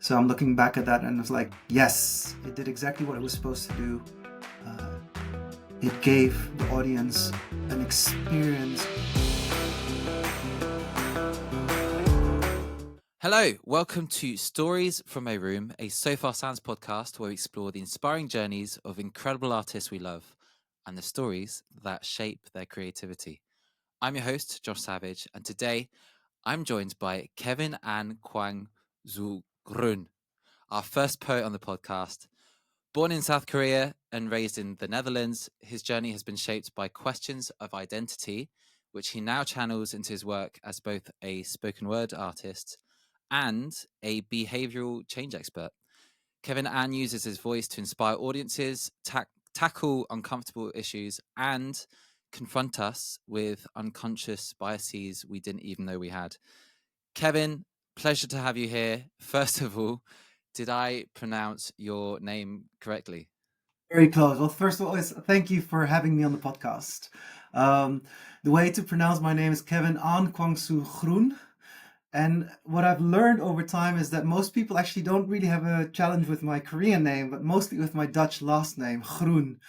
So I'm looking back at that and it's like, yes, it did exactly what it was supposed to do. Uh, it gave the audience an experience. Hello, welcome to Stories from a Room, a So Far Sounds podcast where we explore the inspiring journeys of incredible artists we love and the stories that shape their creativity. I'm your host, Josh Savage, and today I'm joined by Kevin and Kwang Groen, our first poet on the podcast. Born in South Korea and raised in the Netherlands, his journey has been shaped by questions of identity, which he now channels into his work as both a spoken word artist and a behavioral change expert. Kevin Ann uses his voice to inspire audiences, tackle uncomfortable issues, and confront us with unconscious biases we didn't even know we had. Kevin, pleasure to have you here. First of all, did I pronounce your name correctly? Very close. Well, first of all, thank you for having me on the podcast. Um, the way to pronounce my name is Kevin An Kwangsu Groen. And what I've learned over time is that most people actually don't really have a challenge with my Korean name, but mostly with my Dutch last name, Groen,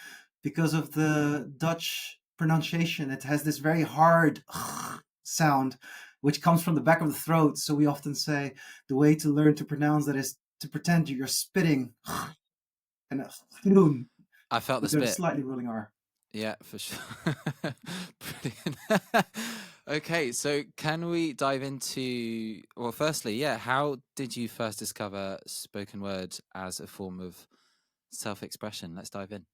because of the Dutch pronunciation. It has this very hard sound, which comes from the back of the throat. So we often say the way to learn to pronounce that is to pretend you're spitting and Groen I felt the with a spit. slightly rolling R. Yeah, for sure. Brilliant. Okay, so can we dive into, well, firstly, how did you first discover spoken word as a form of self-expression? Let's dive in.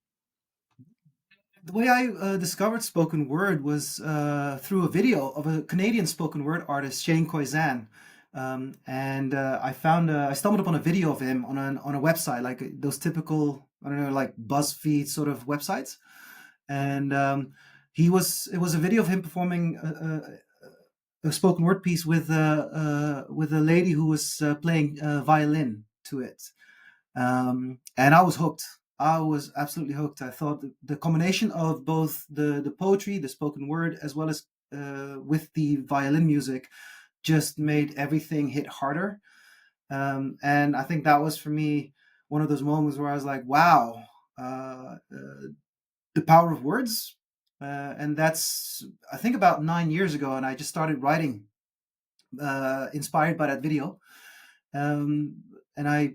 The way I discovered spoken word was through a video of a Canadian spoken word artist, Shane Koizan. I stumbled upon a video of him on a website, like those typical, I don't know, like BuzzFeed sort of websites. And it was a video of him performing a spoken word piece with a lady who was playing violin to it. And I was hooked. I was absolutely hooked. I thought the combination of both the poetry, the spoken word, as well as with the violin music, just made everything hit harder. And I think that was for me one of those moments where I was like, "Wow, the power of words." And that's I think about 9 years ago, and I just started writing, inspired by that video. Um, and I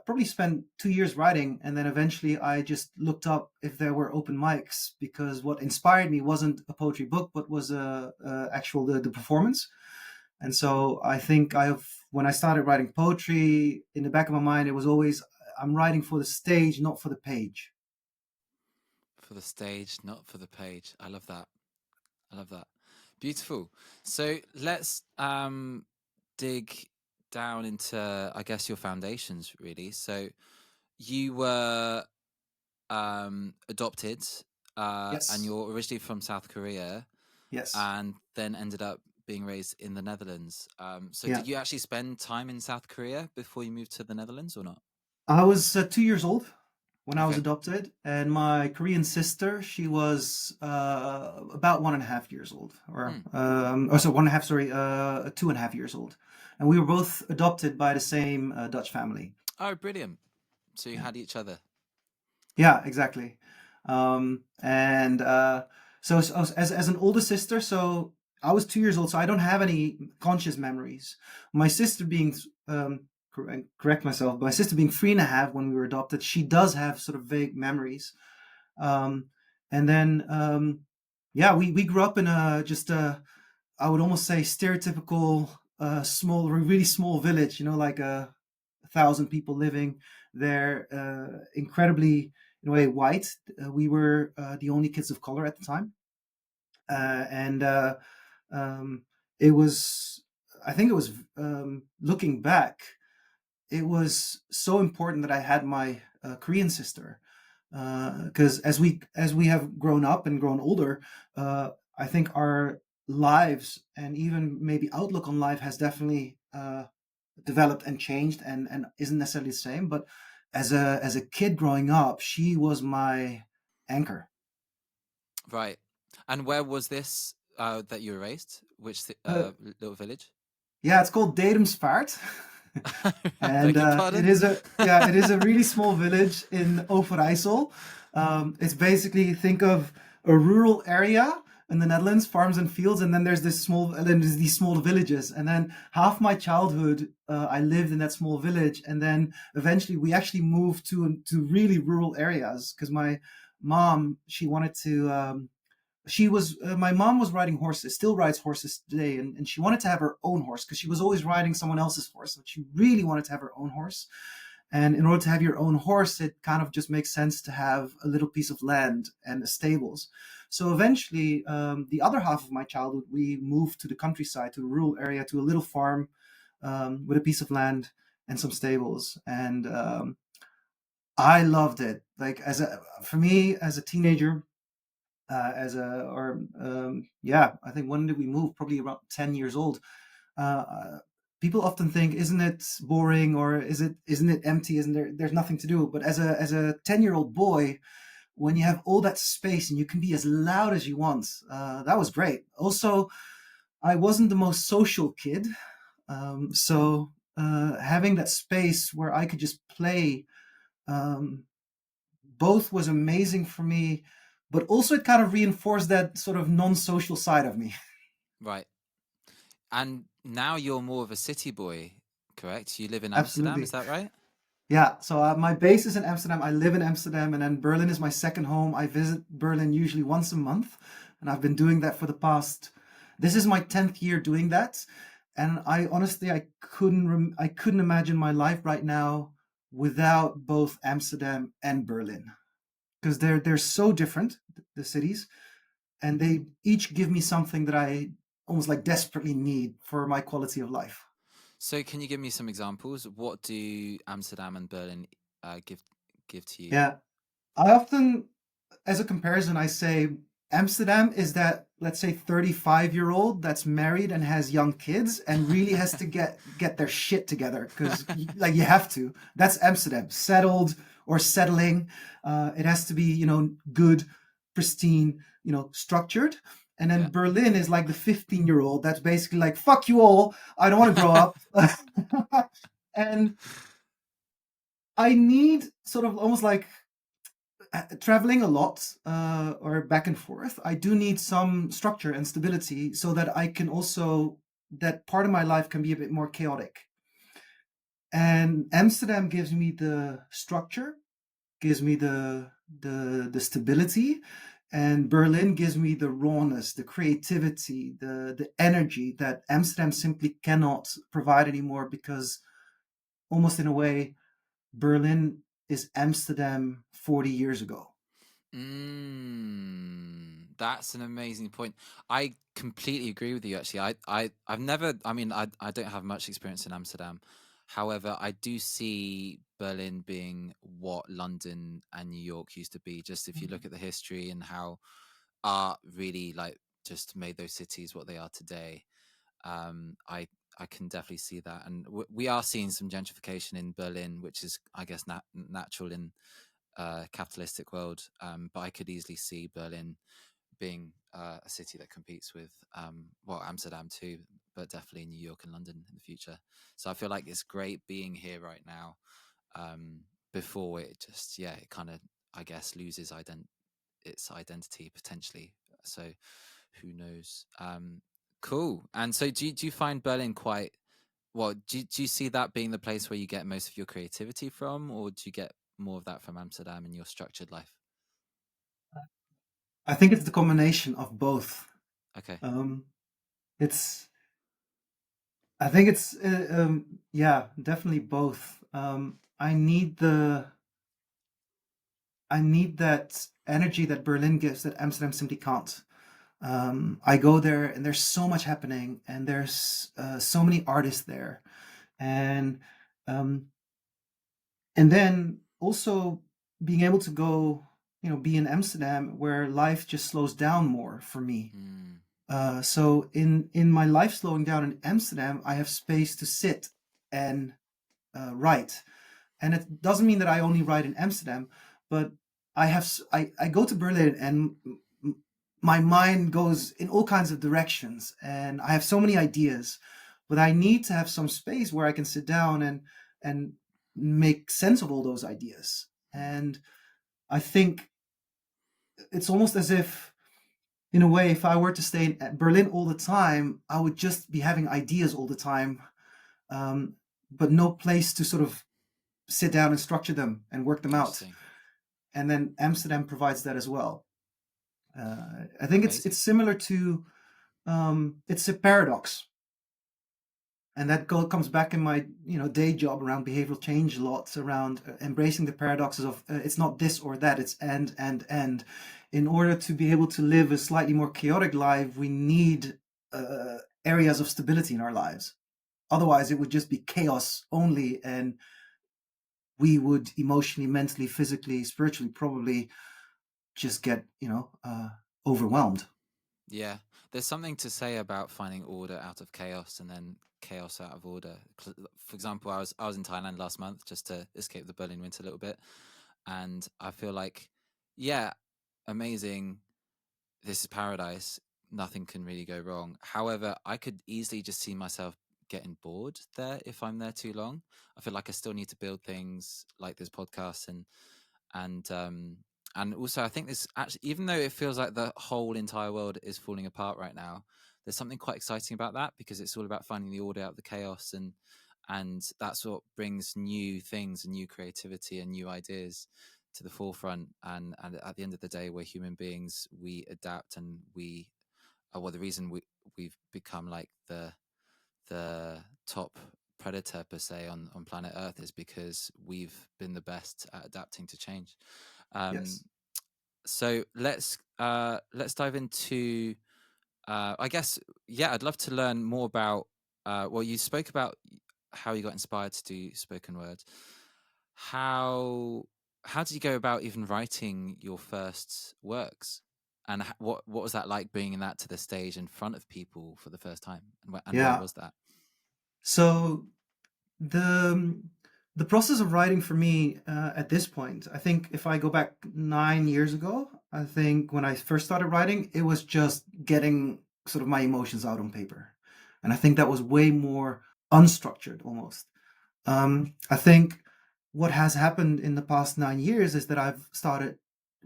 probably spent 2 years writing, and then eventually I just looked up if there were open mics, because what inspired me wasn't a poetry book, but was actual the performance. And so I think when I started writing poetry, in the back of my mind, it was always, I'm writing for the stage, not for the page. For the stage, not for the page. I love that. I love that. Beautiful. So let's dig down into, I guess, your foundations, really. So you were adopted, and Yes. you're originally from South Korea, Yes. and then ended up being raised in the Netherlands. So Yeah. did you actually spend time in South Korea before you moved to the Netherlands or not? I was 2 years old when I was Okay. adopted, and my Korean sister, she was about 1.5 years old, Hmm. or so 1.5, sorry, 2.5 years old, and we were both adopted by the same Dutch family. Oh, brilliant. So you Yeah, had each other. yeah, exactly. And so as an older sister, so I was 2 years old, so I don't have any conscious memories. My sister being correct myself, my sister being 3.5 when we were adopted, she does have sort of vague memories. Um, and then yeah, we grew up in a just a, I would almost say, stereotypical small, really small village. You know, like 1,000 people living there, incredibly, in a way, white. We were the only kids of color at the time, and um, it was. I think it was, looking back, it was so important that I had my Korean sister, because as we have grown up and grown older, I think our lives and even maybe outlook on life has definitely developed and changed, and isn't necessarily the same. But as a kid growing up, she was my anchor. Right. And where was this that you were raised? Which Uh, little village? yeah, it's called Dedemsvaart. And Beg your it pardon? is a yeah, it is a really small village in Overijssel. It's basically, think of a rural area in the Netherlands, farms and fields, and then there's these small villages. And then half my childhood, I lived in that small village, and then eventually we actually moved to really rural areas because my mom, she wanted to. My mom was riding horses, still rides horses today, and she wanted to have her own horse because she was always riding someone else's horse, but she really wanted to have her own horse. And in order to have your own horse, it kind of just makes sense to have a little piece of land and a stables. So eventually, the other half of my childhood, we moved to the countryside, to a rural area, to a little farm, with a piece of land and some stables. And I loved it. Like, for me as a teenager, as a or yeah, I think, when did we move? Probably around 10 years old. uh, People often think, isn't it boring, or isn't it empty, isn't there's nothing to do? But as a 10-year-old boy, when you have all that space and you can be as loud as you want, that was great. Also, I wasn't the most social kid, so having that space where I could just play, um, both was amazing for me, but also it kind of reinforced that sort of non-social side of me. Right. And now you're more of a city boy, correct? You live in Amsterdam, is Absolutely. that right? Yeah, so my base is in Amsterdam. I live in Amsterdam, and then Berlin is my second home. I visit Berlin usually once a month, and I've been doing that for the past. This is my 10th year doing that, and I honestly, I couldn't imagine my life right now without both Amsterdam and Berlin, because they're so different, the cities, and they each give me something that I almost like desperately need for my quality of life. So can you give me some examples? What do Amsterdam and Berlin give to you? Yeah, I often, as a comparison, I say Amsterdam is that, let's say, 35-year-old that's married and has young kids and really has to get their shit together because, like, you have to. That's Amsterdam, settled or settling. It has to be, good, pristine, structured. And then Yeah. Berlin is like the 15-year-old that's basically like, fuck you all, I don't want to grow up. And I need sort of almost like, traveling a lot, or back and forth. I do need some structure and stability so that I can also, that part of my life can be a bit more chaotic. And Amsterdam gives me the structure, gives me the stability, and Berlin gives me the rawness, the creativity, the energy that Amsterdam simply cannot provide anymore, because almost in a way, Berlin is Amsterdam 40 years ago. That's an amazing point. I completely agree with you. Actually, I've never. I mean, I don't have much experience in Amsterdam. However, I do see Berlin being what London and New York used to be. Just if you look at the history and how art really like just made those cities what they are today. I can definitely see that, and we are seeing some gentrification in Berlin, which is, I guess, natural in capitalistic world. But I could easily see Berlin being a city that competes with, well, Amsterdam too, but definitely New York and London in the future. So I feel like it's great being here right now. Um, Before it just, yeah, it kind of, I guess, loses its identity potentially. So who knows? Cool. And so do you find Berlin quite well? Do you see that being the place where you get most of your creativity from, or do you get more of that from Amsterdam in your structured life? I think it's the combination of both. Okay. Um, it's, I think it's, yeah, definitely both. I need that energy that Berlin gives that Amsterdam simply can't. I go there and there's so much happening, and there's so many artists there, and um, and then also being able to go, be in Amsterdam where life just slows down more for me. Mm, So in my life slowing down in Amsterdam, I have space to sit and write. And it doesn't mean that I only write in Amsterdam, but I go to Berlin, and my mind goes in all kinds of directions, and I have so many ideas. but I need to have some space where I can sit down and make sense of all those ideas. And I think it's almost as if, in a way, if I were to stay in Berlin all the time, I would just be having ideas all the time, um, but no place to sort of sit down and structure them and work them out. Interesting. And then Amsterdam provides that as well. I think it's Amazing. similar to, it's a paradox, and that comes back in my day job around behavioral change, lots around embracing the paradoxes of it's not this or that, it's and. In order to be able to live a slightly more chaotic life, we need areas of stability in our lives. Otherwise, it would just be chaos only, and we would emotionally, mentally, physically, spiritually probably just get overwhelmed. Yeah, there's something to say about finding order out of chaos and then chaos out of order. For example, I was in Thailand last month just to escape the Berlin winter a little bit, and I feel like, yeah, amazing. This is paradise. Nothing can really go wrong. However, I could easily just see myself getting bored there if I'm there too long. I feel like I still need to build things like this podcast and and also I think this actually, even though it feels like the whole entire world is falling apart right now, there's something quite exciting about that, because it's all about finding the order out of the chaos, and that's what brings new things and new creativity and new ideas to the forefront. And at the end of the day, we're human beings, we adapt, and we are, well, the reason we've become like the top predator per se on planet Earth is because we've been the best at adapting to change. Um, Yes. so let's dive into. I guess, yeah, I'd love to learn more about. Well, you spoke about how you got inspired to do spoken word. How how did you go about even writing your first works? And what was that like, bringing that to the stage in front of people for the first time? And where Yeah. was that? So the the process of writing for me at this point, I think if I go back 9 years ago, I think when I first started writing, it was just getting sort of my emotions out on paper, and I think that was way more unstructured almost. I think what has happened in the past 9 years is that I've started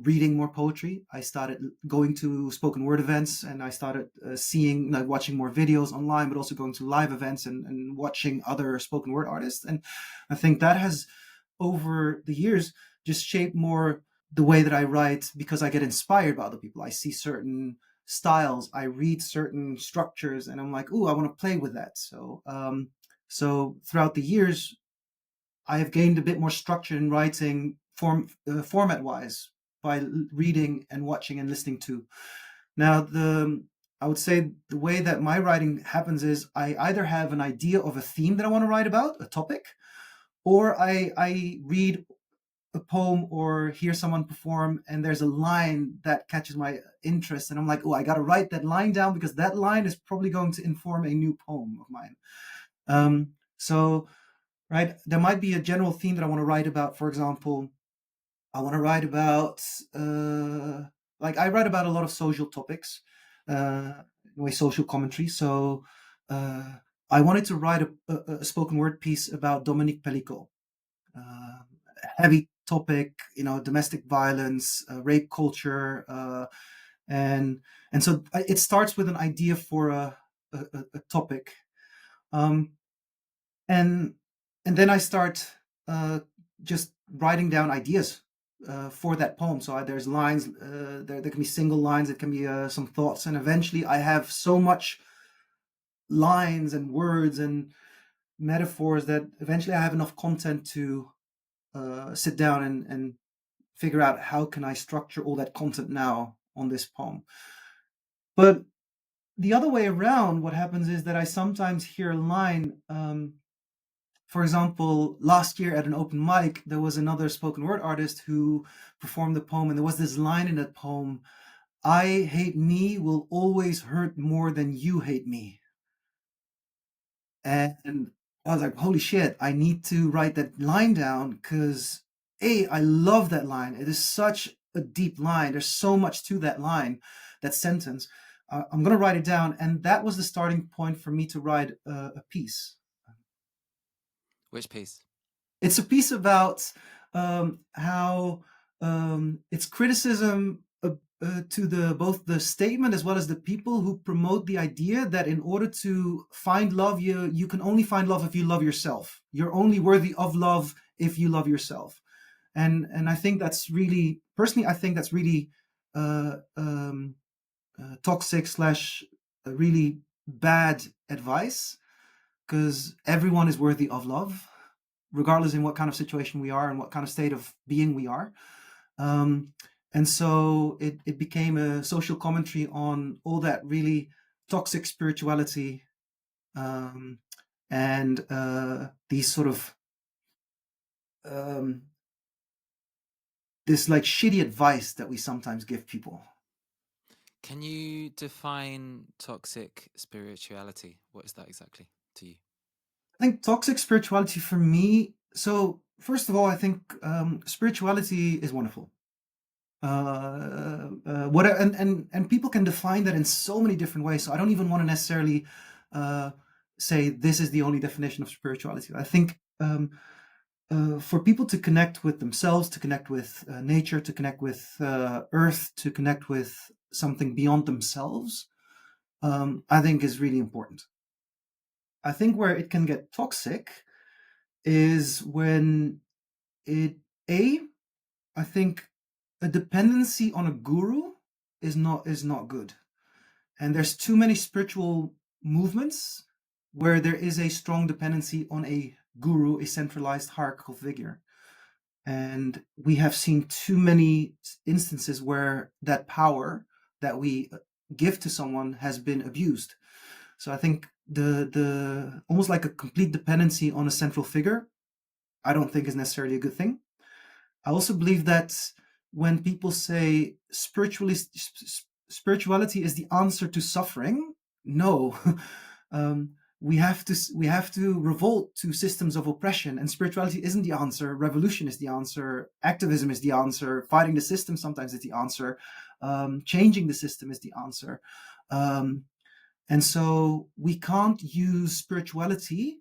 reading more poetry. I started going to spoken word events, and I started seeing, like, watching more videos online, but also going to live events and watching other spoken word artists. And I think that has, over the years, just shaped more the way that I write, because I get inspired by other people. I see certain styles, I read certain structures, and I'm like, ooh, I want to play with that. So throughout the years, I have gained a bit more structure in writing, format wise, by reading and watching and listening to. Now, I would say the way that my writing happens is I either have an idea of a theme that I want to write about, a topic, or I read a poem or hear someone perform, and there's a line that catches my interest, and I'm like, oh, I got to write that line down, because that line is probably going to inform a new poem of mine. So, right, there might be a general theme that I want to write about. For example, I want to write about, like, I write about a lot of social topics, in a way, social commentary. So uh, I wanted to write a spoken word piece about Dominique Pellico, uh, heavy topic, domestic violence, rape culture, and so it starts with an idea for a topic, um, and then I start just writing down ideas for that poem. So there's lines, there can be single lines, it can be some thoughts, and eventually I have so much lines and words and metaphors that eventually I have enough content to sit down and figure out how can I structure all that content now on this poem. But the other way around, what happens is that I sometimes hear a line. For example, last year at an open mic, there was another spoken word artist who performed the poem, and there was this line in that poem: "I hate me will always hurt more than you hate me." And I was like, holy shit, I need to write that line down, because I love that line. It is such a deep line. There's so much to that line, that sentence. I'm going to write it down. And that was the starting point for me to write a piece. Which piece? It's a piece about how it's criticism to the both the statement as well as the people who promote the idea that in order to find love, you can only find love if you love yourself. You're only worthy of love if you love yourself. And I think that's really, personally, I think that's really uh, um, toxic slash really bad advice, because everyone is worthy of love, regardless in what kind of situation we are and what kind of state of being we are. Um, and so it became a social commentary on all that really toxic spirituality, um, and these sort of um, this like shitty advice that we sometimes give people. Can you define toxic spirituality? What is that exactly to you? I think toxic spirituality for me. So first of all, I think spirituality is wonderful. Whatever, and people can define that in so many different ways. So I don't even want to necessarily uh, say this is the only definition of spirituality. I think for people to connect with themselves, to connect with nature, to connect with earth, to connect with something beyond themselves, I think is really important. I think where it can get toxic is when it a I think a dependency on a guru is not good. And there's too many spiritual movements where there is a strong dependency on a guru, a centralized hierarchical figure. And we have seen too many instances where that power that we give to someone has been abused. So I think the almost like a complete dependency on a central figure, I don't think is necessarily a good thing. I also believe that when people say spirituality is the answer to suffering, no. um, we have to revolt to systems of oppression, and spirituality isn't the answer. Revolution is the answer. Activism is the answer. Fighting the system sometimes is the answer. Changing the system is the answer. Um, and so we can't use spirituality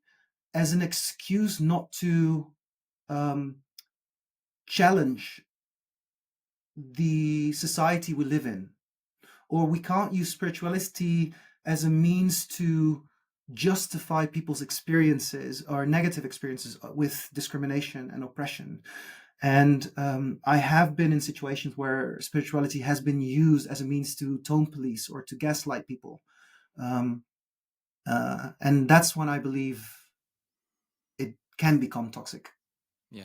as an excuse not to um, challenge the society we live in, or we can't use spirituality as a means to justify people's experiences or negative experiences with discrimination and oppression. And I have been in situations where spirituality has been used as a means to tone police or to gaslight people. Um, and that's when I believe it can become toxic. Yeah.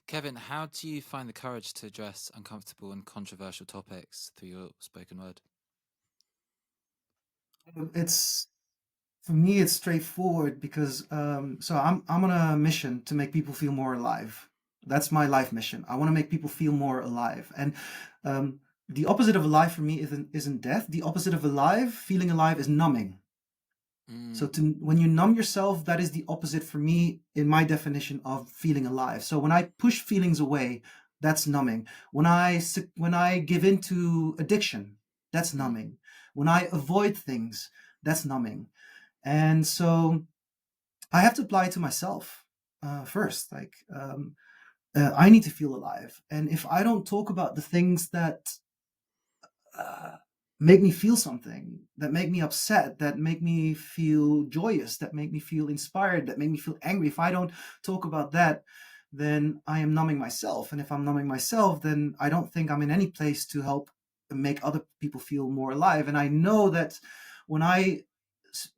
Kevin, how do you find the courage to address uncomfortable and controversial topics through your spoken word? It's For me, it's straightforward because so I'm on a mission to make people feel more alive. That's my life mission. I want to make people feel more alive, and the opposite of alive for me isn't death. The opposite of alive, feeling alive, is numbing. So Mm, when you numb yourself, that is the opposite for me in my definition of feeling alive. So when I push feelings away, that's numbing. When I give into addiction, that's mm. numbing. When I avoid things, that's numbing. And so I have to apply it to myself first. Like I need to feel alive, and if I don't talk about the things that uh, make me feel something, that make me upset, that make me feel joyous, that make me feel inspired, that make me feel angry, if I don't talk about that, then I am numbing myself. And if I'm numbing myself, then I don't think I'm in any place to help make other people feel more alive. And I know that when I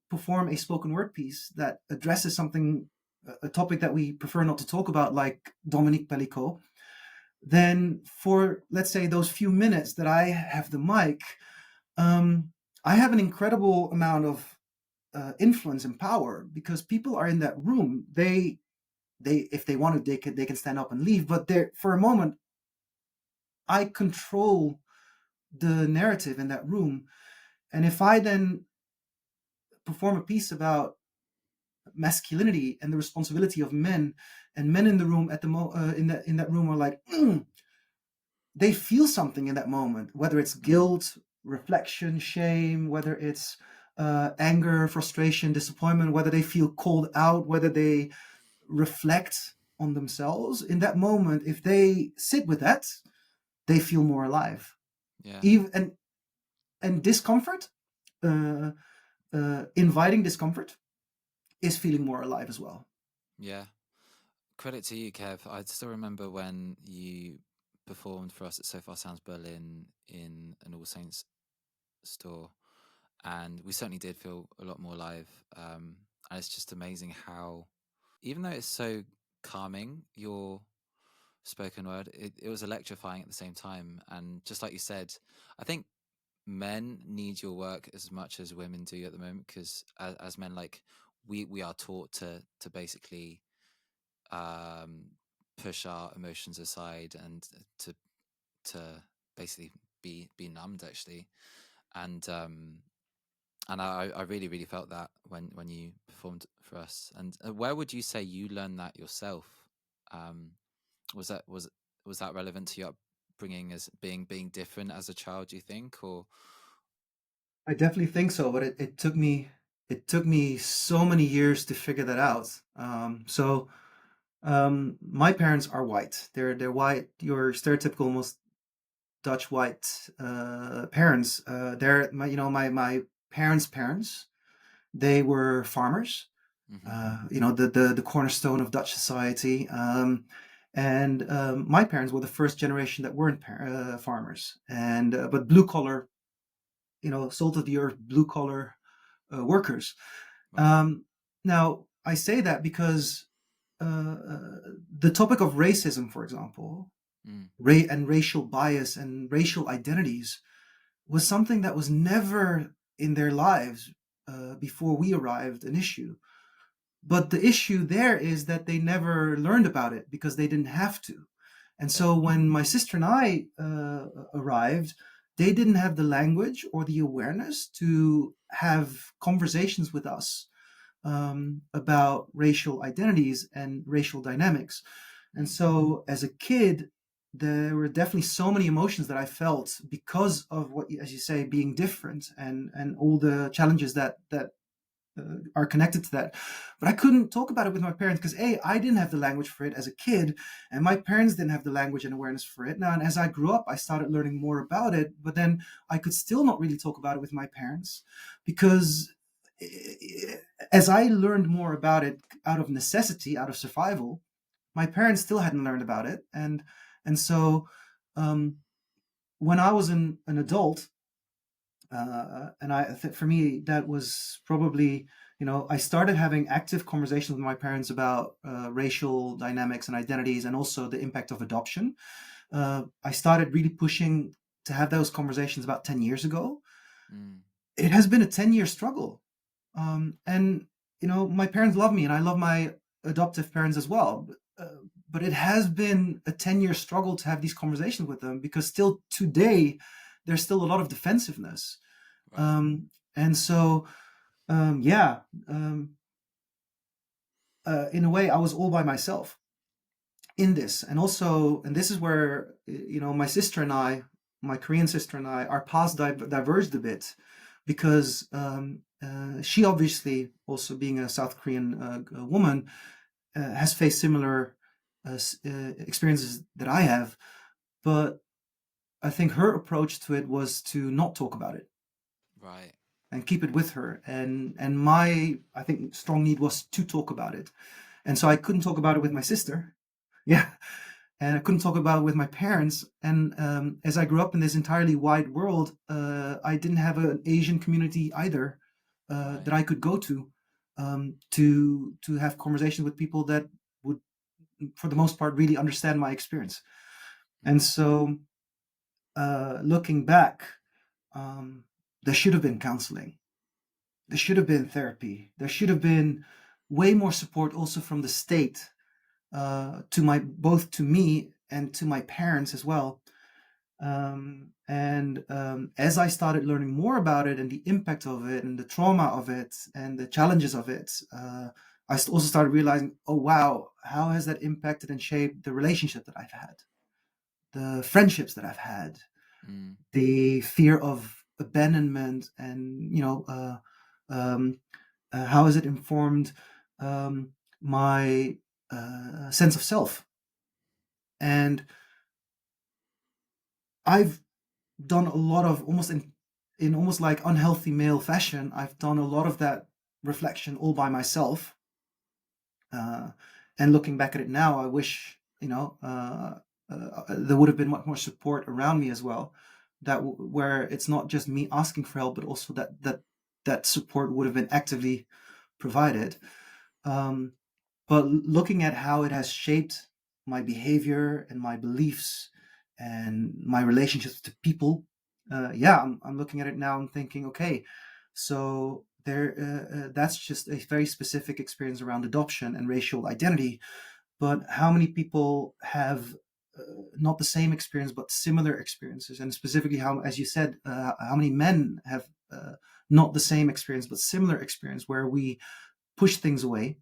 perform a spoken word piece that addresses something, a topic that we prefer not to talk about, like Dominique Pellicot, then for, let's say, those few minutes that I have the mic, I have an incredible amount of influence and power, because people are in that room. They if they want to, they can stand up and leave, but there for a moment I control the narrative in that room. And if I then perform a piece about masculinity and the responsibility of men, and men in the room in that room are like, they feel something in that moment, whether it's guilt, reflection, shame, whether it's anger, frustration, disappointment, whether they feel called out, whether they reflect on themselves in that moment, if they sit with that, they feel more alive. Yeah. Even and discomfort, uh, inviting discomfort, is feeling more alive as well. Yeah. Credit to you, Kev. I still remember when you performed for us at So Far Sounds Berlin in an All Saints store, and we certainly did feel a lot more alive. And it's just amazing how, even though it's so calming, your spoken word, it was electrifying at the same time. And just like you said, I think men need your work as much as women do at the moment, because as men, like, we are taught to basically um, push our emotions aside and to basically be numbed, actually. And I really really felt that when you performed for us. And where would you say you learned that yourself? um was that relevant to your upbringing as being different as a child, do you think? Or I definitely think so, but it took me so many years to figure that out. My parents are white. They're white. Your stereotypical, almost Dutch white parents. They're my parents' parents. They were farmers. hmm The cornerstone of Dutch society. And my parents were the first generation that weren't farmers, and but blue collar, salt of the earth, blue collar workers. right. Um, Now, I say that because the topic of racism, for example, mm, and racial bias and racial identities was something that was never in their lives before we arrived an issue. But the issue there is that they never learned about it because they didn't have to. And yeah. so when my sister and I arrived, they didn't have the language or the awareness to have conversations with us about racial identities and racial dynamics. And mm, so as a kid, there were definitely so many emotions that I felt because of what, as you say, being different and all the challenges that are connected to that. But I couldn't talk about it with my parents because I didn't have the language for it as a kid, and my parents didn't have the language and awareness for it. Now, and as I grew up, I started learning more about it, but then I could still not really talk about it with my parents because as I learned more about it out of necessity, out of survival, my parents still hadn't learned about it, and so um, when I was an adult, and for me, that was probably, I started having active conversations with my parents about racial dynamics and identities, and also the impact of adoption. I started really pushing to have those conversations about 10 years ago. mm, It has been a 10-year struggle. And, my parents love me, and I love my adoptive parents as well. But it has been a 10-year struggle to have these conversations with them because still today, there's still a lot of defensiveness. right. And so, yeah, in a way, I was all by myself in this. And this is where, my sister and I, my Korean sister and I, our paths diverged a bit because she obviously, also being a South Korean woman, has faced similar experiences that I have. But I think her approach to it was to not talk about it Right. and keep it with her. And my, I think, strong need was to talk about it. And so I couldn't talk about it with my sister. Yeah. And I couldn't talk about it with my parents. And as I grew up in this entirely wide world, I didn't have an Asian community either Right. that I could go to have conversations with people that would, for the most part, really understand my experience. And mm, so, looking back, um, there should have been counseling. There should have been therapy. There should have been way more support also from the state, to my both to me and to my parents as well. And as I started learning more about it and the impact of it and the trauma of it and the challenges of it, also started realizing, oh wow, how has that impacted and shaped the relationship that I've had, the friendships that I've had, mm, the fear of abandonment, and how has it informed my sense of self? And I've done a lot of almost in almost like unhealthy male fashion. I've done a lot of that reflection all by myself. Uh, and looking back at it now, I wish there would have been much more support around me as well. Where it's not just me asking for help, but also that support would have been actively provided. Um, but looking at how it has shaped my behavior and my beliefs and my relationships to people, yeah, I'm looking at it now and thinking, okay, so that's just a very specific experience around adoption and racial identity. But how many people have not the same experience but similar experiences? And specifically, how, as you said, how many men have not the same experience but similar experience, where we push things away,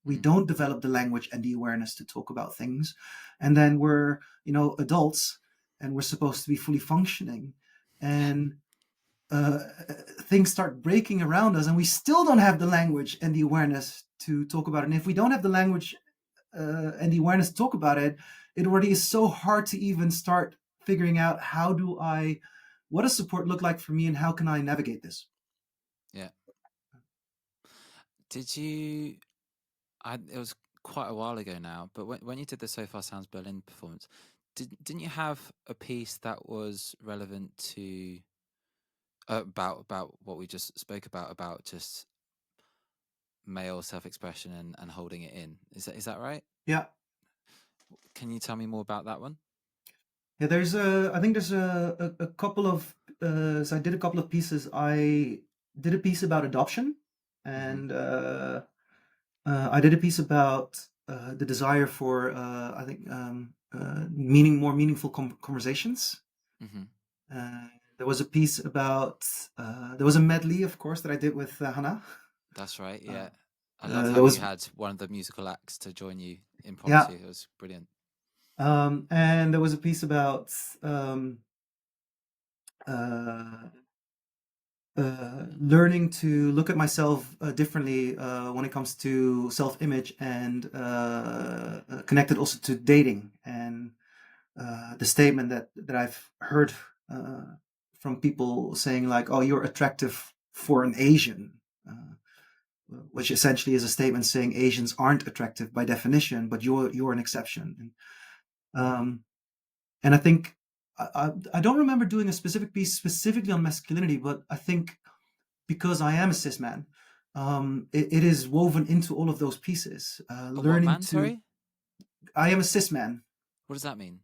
we Mm. don't develop the language and the awareness to talk about things, and then we're adults and we're supposed to be fully functioning, and uh, things start breaking around us and we still don't have the language and the awareness to talk about it. And if we don't have the language and the awareness to talk about it, it already is so hard to even start figuring out what does support look like for me and how can I navigate this. Yeah. Did you? It was quite a while ago now, but when you did the So Far Sounds Berlin performance, didn't you have a piece that was relevant to about what we just spoke about just male self-expression and holding it in? Is that right? Yeah. Can you tell me more about that one? Yeah, I think there's a couple of, so I did a couple of pieces. I did a piece about adoption, Mm-hmm. and I did a piece about the desire for, I think, more meaningful conversations. Mm-hmm. Uh, there was a piece about, there was a medley, of course, that I did with Hannah. That's right. Uh, Yeah, I loved how there you was, had one of the musical acts to join you yeah, impromptu. It was brilliant. and there was a piece about um, uh, learning to look at myself differently when it comes to self-image, and connected also to dating, and the statement that I've heard from people saying like, "Oh, you're attractive for an Asian," which essentially is a statement saying Asians aren't attractive by definition, but you're an exception. Um, and I think I don't remember doing a specific piece specifically on masculinity, but I think because I am a cis man, it is woven into all of those pieces. What Learning man? to, Sorry, I am a cis man. what does that mean?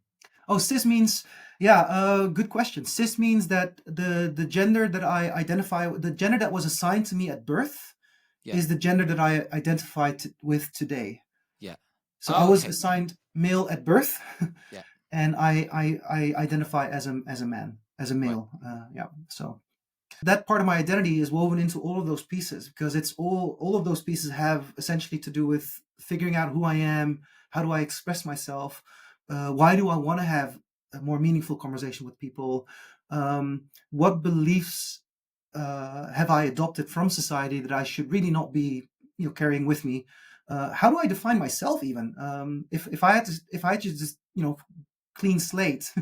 Oh, cis means, yeah, good question. Cis means that the gender that I identify, the gender that was assigned to me at birth, Yeah, is the gender that I identify with today. yeah. So I Oh, was okay. assigned male at birth, Yeah, and I identify as a man, as a right. male. Yeah, so that part of my identity is woven into all of those pieces, because it's all of those pieces have essentially to do with figuring out who I am, how do I express myself, why do I want to have a more meaningful conversation with people, what beliefs have I adopted from society that I should really not be carrying with me. How do I define myself even? If I had to just clean slate,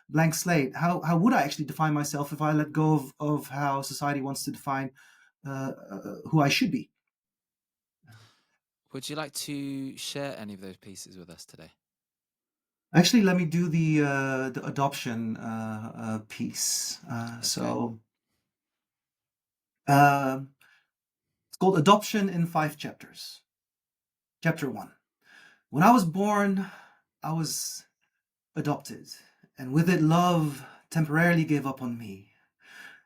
blank slate, how would I actually define myself if I let go of how society wants to define who I should be? Would you like to share any of those pieces with us today? Actually, let me do the adoption piece. Okay. Uh, it's called Adoption in 5 Chapters. Chapter 1. When I was born, I was adopted, and with it, love temporarily gave up on me.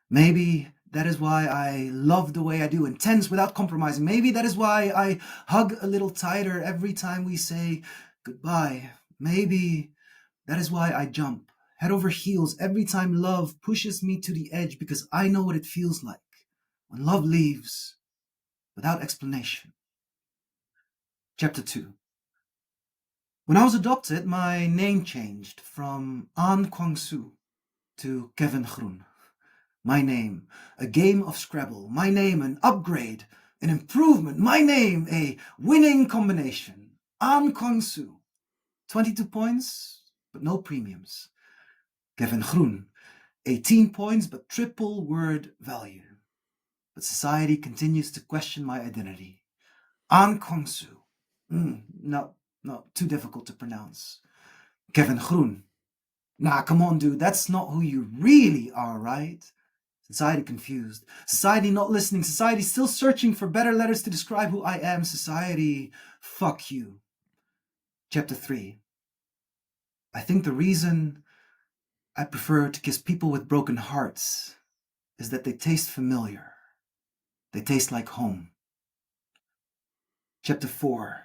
Maybe that is why I love the way I do, intense without compromising. Maybe that is why I hug a little tighter every time we say goodbye. Maybe that is why I jump head over heels every time love pushes me to the edge, because I know what it feels like when love leaves without explanation. Chapter 2. When I was adopted, my name changed from An Kwang Su to Kevin Groen. My name, a game of Scrabble. My name, an upgrade, an improvement. My name, a winning combination. An Kwang 22 points, but no premiums. Groen, 18 points, but triple word value. But society continues to question my identity. An Kwang no, too difficult to pronounce. Groen. Nah, come on, dude, that's not who you really are, right? Society confused. Society not listening. Society still searching for better letters to describe who I am. Society, fuck you. Chapter 3. I think the reason I prefer to kiss people with broken hearts is that they taste familiar. They taste like home. Chapter 4.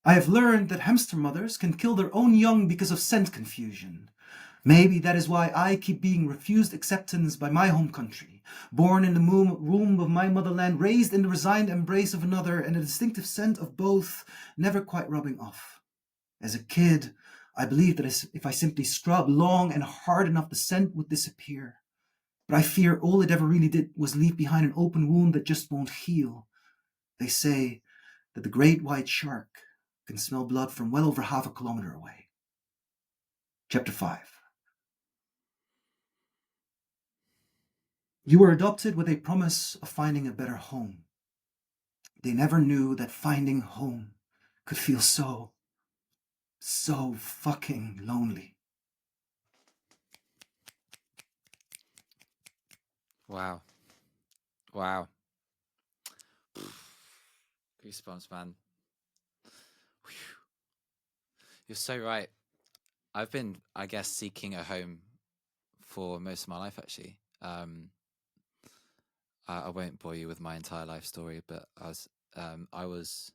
I have learned that hamster mothers can kill their own young because of scent confusion. Maybe that is why I keep being refused acceptance by my home country. Born in the womb of my motherland, raised in the resigned embrace of another, and the distinctive scent of both never quite rubbing off. As a kid, I believed that if I simply scrubbed long and hard enough, the scent would disappear. But I fear all it ever really did was leave behind an open wound that just won't heal. They say that the great white shark can smell blood from well over half a kilometer away. Chapter 5. You were adopted with a promise of finding a better home. They never knew that finding home could feel so fucking lonely. Wow. Wow. Goosebumps, man. Whew. You're so right. I've been, I guess, seeking a home for most of my life, actually. I won't bore you with my entire life story, but I was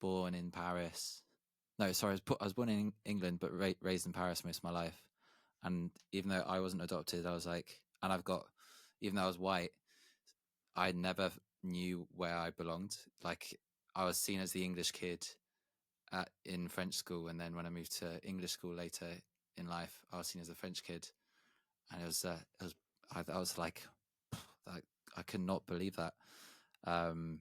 born in Paris. No, sorry, I was born in England, but raised in Paris most of my life. And even though I wasn't adopted, I was like, and even though I was white, I never knew where I belonged. Like, I was seen as the English kid in French school, and then when I moved to English school later in life, I was seen as a French kid, and I was like, I could not believe that. Um,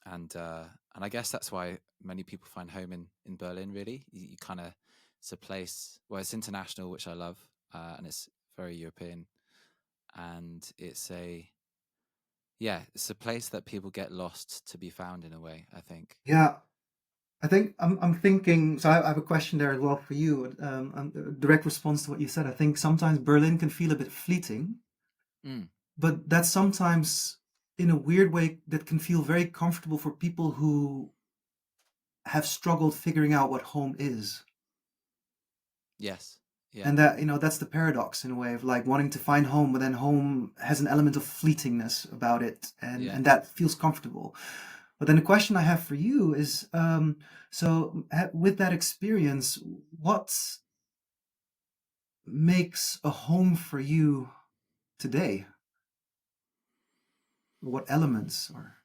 and I guess that's why many people find home in Berlin. Really, you kind of, it's a place. Well, it's international, which I love, and it's very European, and it's a place that people get lost to be found in a way, I think. Yeah, I think I'm thinking. So I have a question there as well for you. A direct response to what you said. I think sometimes Berlin can feel a bit fleeting, Mm. but that's sometimes in a weird way that can feel very comfortable for people who have struggled figuring out what home is. Yes. Yeah. And that, that's the paradox in a way of like wanting to find home, but then home has an element of fleetingness about it, and Yeah. and that feels comfortable. But then the question I have for you is, with that experience, what makes a home for you today? What elements or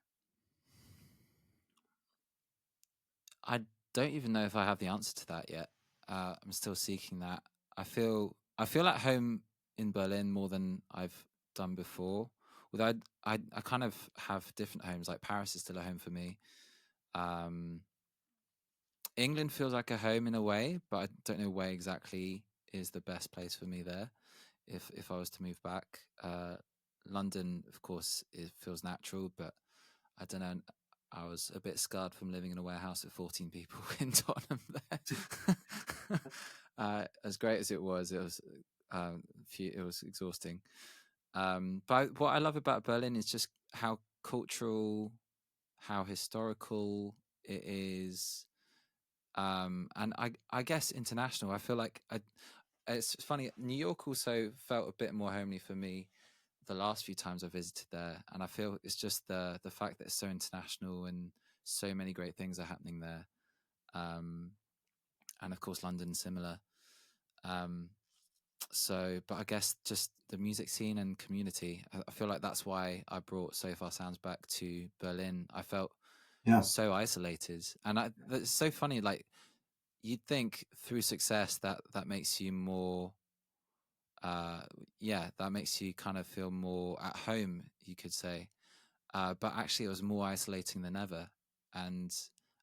I don't even know if I have the answer to that yet. I'm still seeking that. I feel at home in Berlin more than I've done before. Although I kind of have different homes. Like Paris is still a home for me. Um, England feels like a home in a way, but I don't know where exactly is the best place for me there. If I was to move back, London, of course, it feels natural, but I don't know. I was a bit scarred from living in a warehouse with 14 people in Tottenham there. As great as it was it was exhausting. But what I love about Berlin is just how cultural, how historical it is, and I guess international. I feel like it's funny. New York also felt a bit more homely for me the last few times I visited there, and I feel it's just the fact that it's so international and so many great things are happening there. And of course, London similar. Um, but I guess just the music scene and community. I feel like that's why I brought So Far Sounds back to Berlin. I felt yeah, so isolated, and it's so funny. Like, you'd think through success that makes you more uh, yeah, that makes you kind of feel more at home, you could say. But actually, it was more isolating than ever, and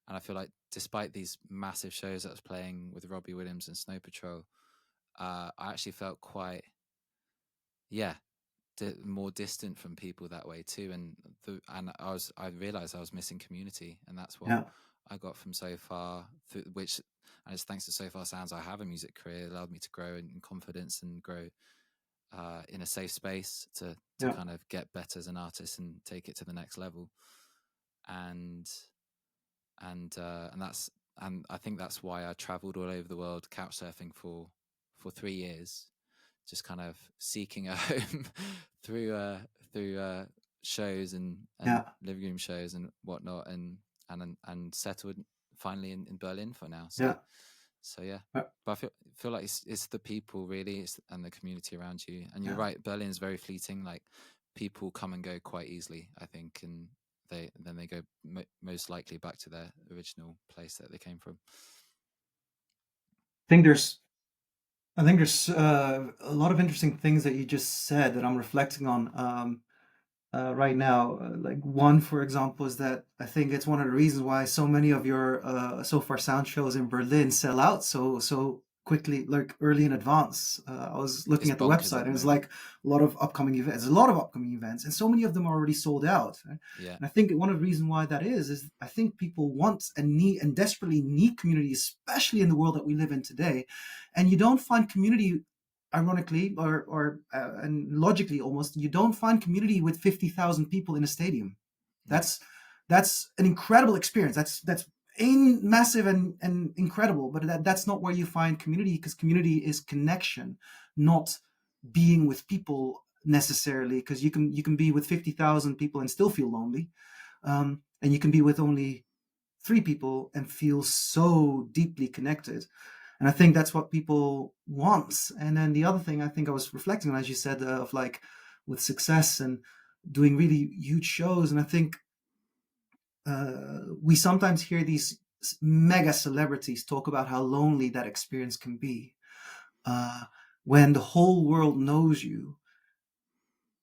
I feel like despite these massive shows that I was playing with Robbie Williams and Snow Patrol, I actually felt quite, yeah, more distant from people that way too. And I realized I was missing community, and that's what Yeah, I got from So Far, which, and it's thanks to So Far Sounds I have a music career. It allowed me to grow in confidence and grow in a safe space to yeah, kind of get better as an artist and take it to the next level. And and that's, and I think that's why I traveled all over the world couch surfing for 3 years, just kind of seeking a home through through shows and yeah, living room shows and whatnot, and settled finally in Berlin for now. yeah. So yeah. Uh, But I feel like it's the people really, and the community around you. And you're yeah. right, Berlin is very fleeting. Like, people come and go quite easily, I think, and they go most likely back to their original place that they came from. I think there's I think there's a lot of interesting things that you just said that I'm reflecting on. Right now. Like one, for example, is that I think it's one of the reasons why so many of your So Far Sound shows in Berlin sell out so quickly, like early in advance. I was looking It's at the bonkers website, at the and it's moment. like a lot of upcoming events. There's a lot of upcoming events, and so many of them are already sold out. Right? Yeah. And I think one of the reasons why that is I think people want and need and desperately need community, especially in the world that we live in today. And you don't find community, ironically or and logically almost, you don't find community with 50,000 people in a stadium. No. That's an incredible experience. That's massive and incredible, but that's not where you find community, because community is connection, not being with people necessarily, because you can be with 50,000 people and still feel lonely, and you can be with only three people and feel so deeply connected. And I think that's what people want. And then the other thing I think I was reflecting on, as you said, of like with success and doing really huge shows. And I think we sometimes hear these mega celebrities talk about how lonely that experience can be, uh, when the whole world knows you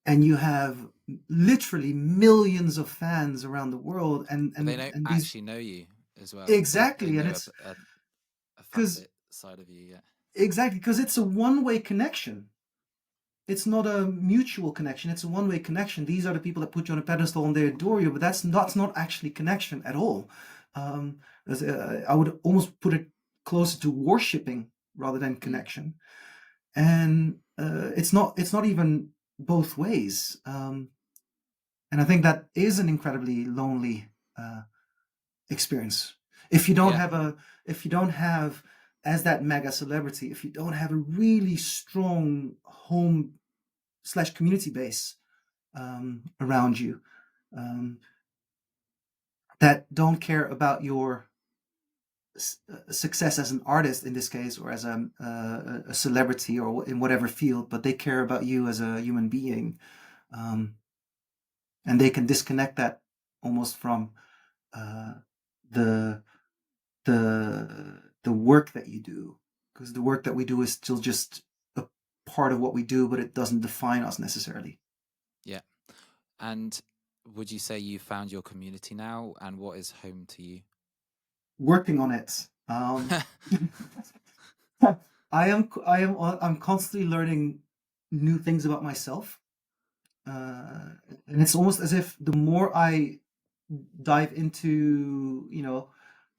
and you have literally millions of fans around the world, and But they and don't and these actually know you as well. They exactly. And know it's a because facet side of you. Yeah. it's a one-way connection. It's not a mutual connection. It's a one-way connection. These are the people that put you on a pedestal and they adore you, but that's not actually connection at all. Um, I would almost put it closer to worshiping rather than Mm. connection. And it's not even both ways. And I think that is an incredibly lonely uh, experience. If you don't Yeah. have a, if you don't have, as that mega celebrity, if you don't have a really strong home slash community base around you, um, that don't care about your success as an artist in this case, or as a celebrity, or in whatever field, but they care about you as a human being, um, and they can disconnect that almost from uh, the the work that you do, because the work that we do is still just a part of what we do, but it doesn't define us necessarily. Yeah. And would you say you found your community now? And what is home to you? Working on it. I'm constantly learning new things about myself, and it's almost as if the more I dive into,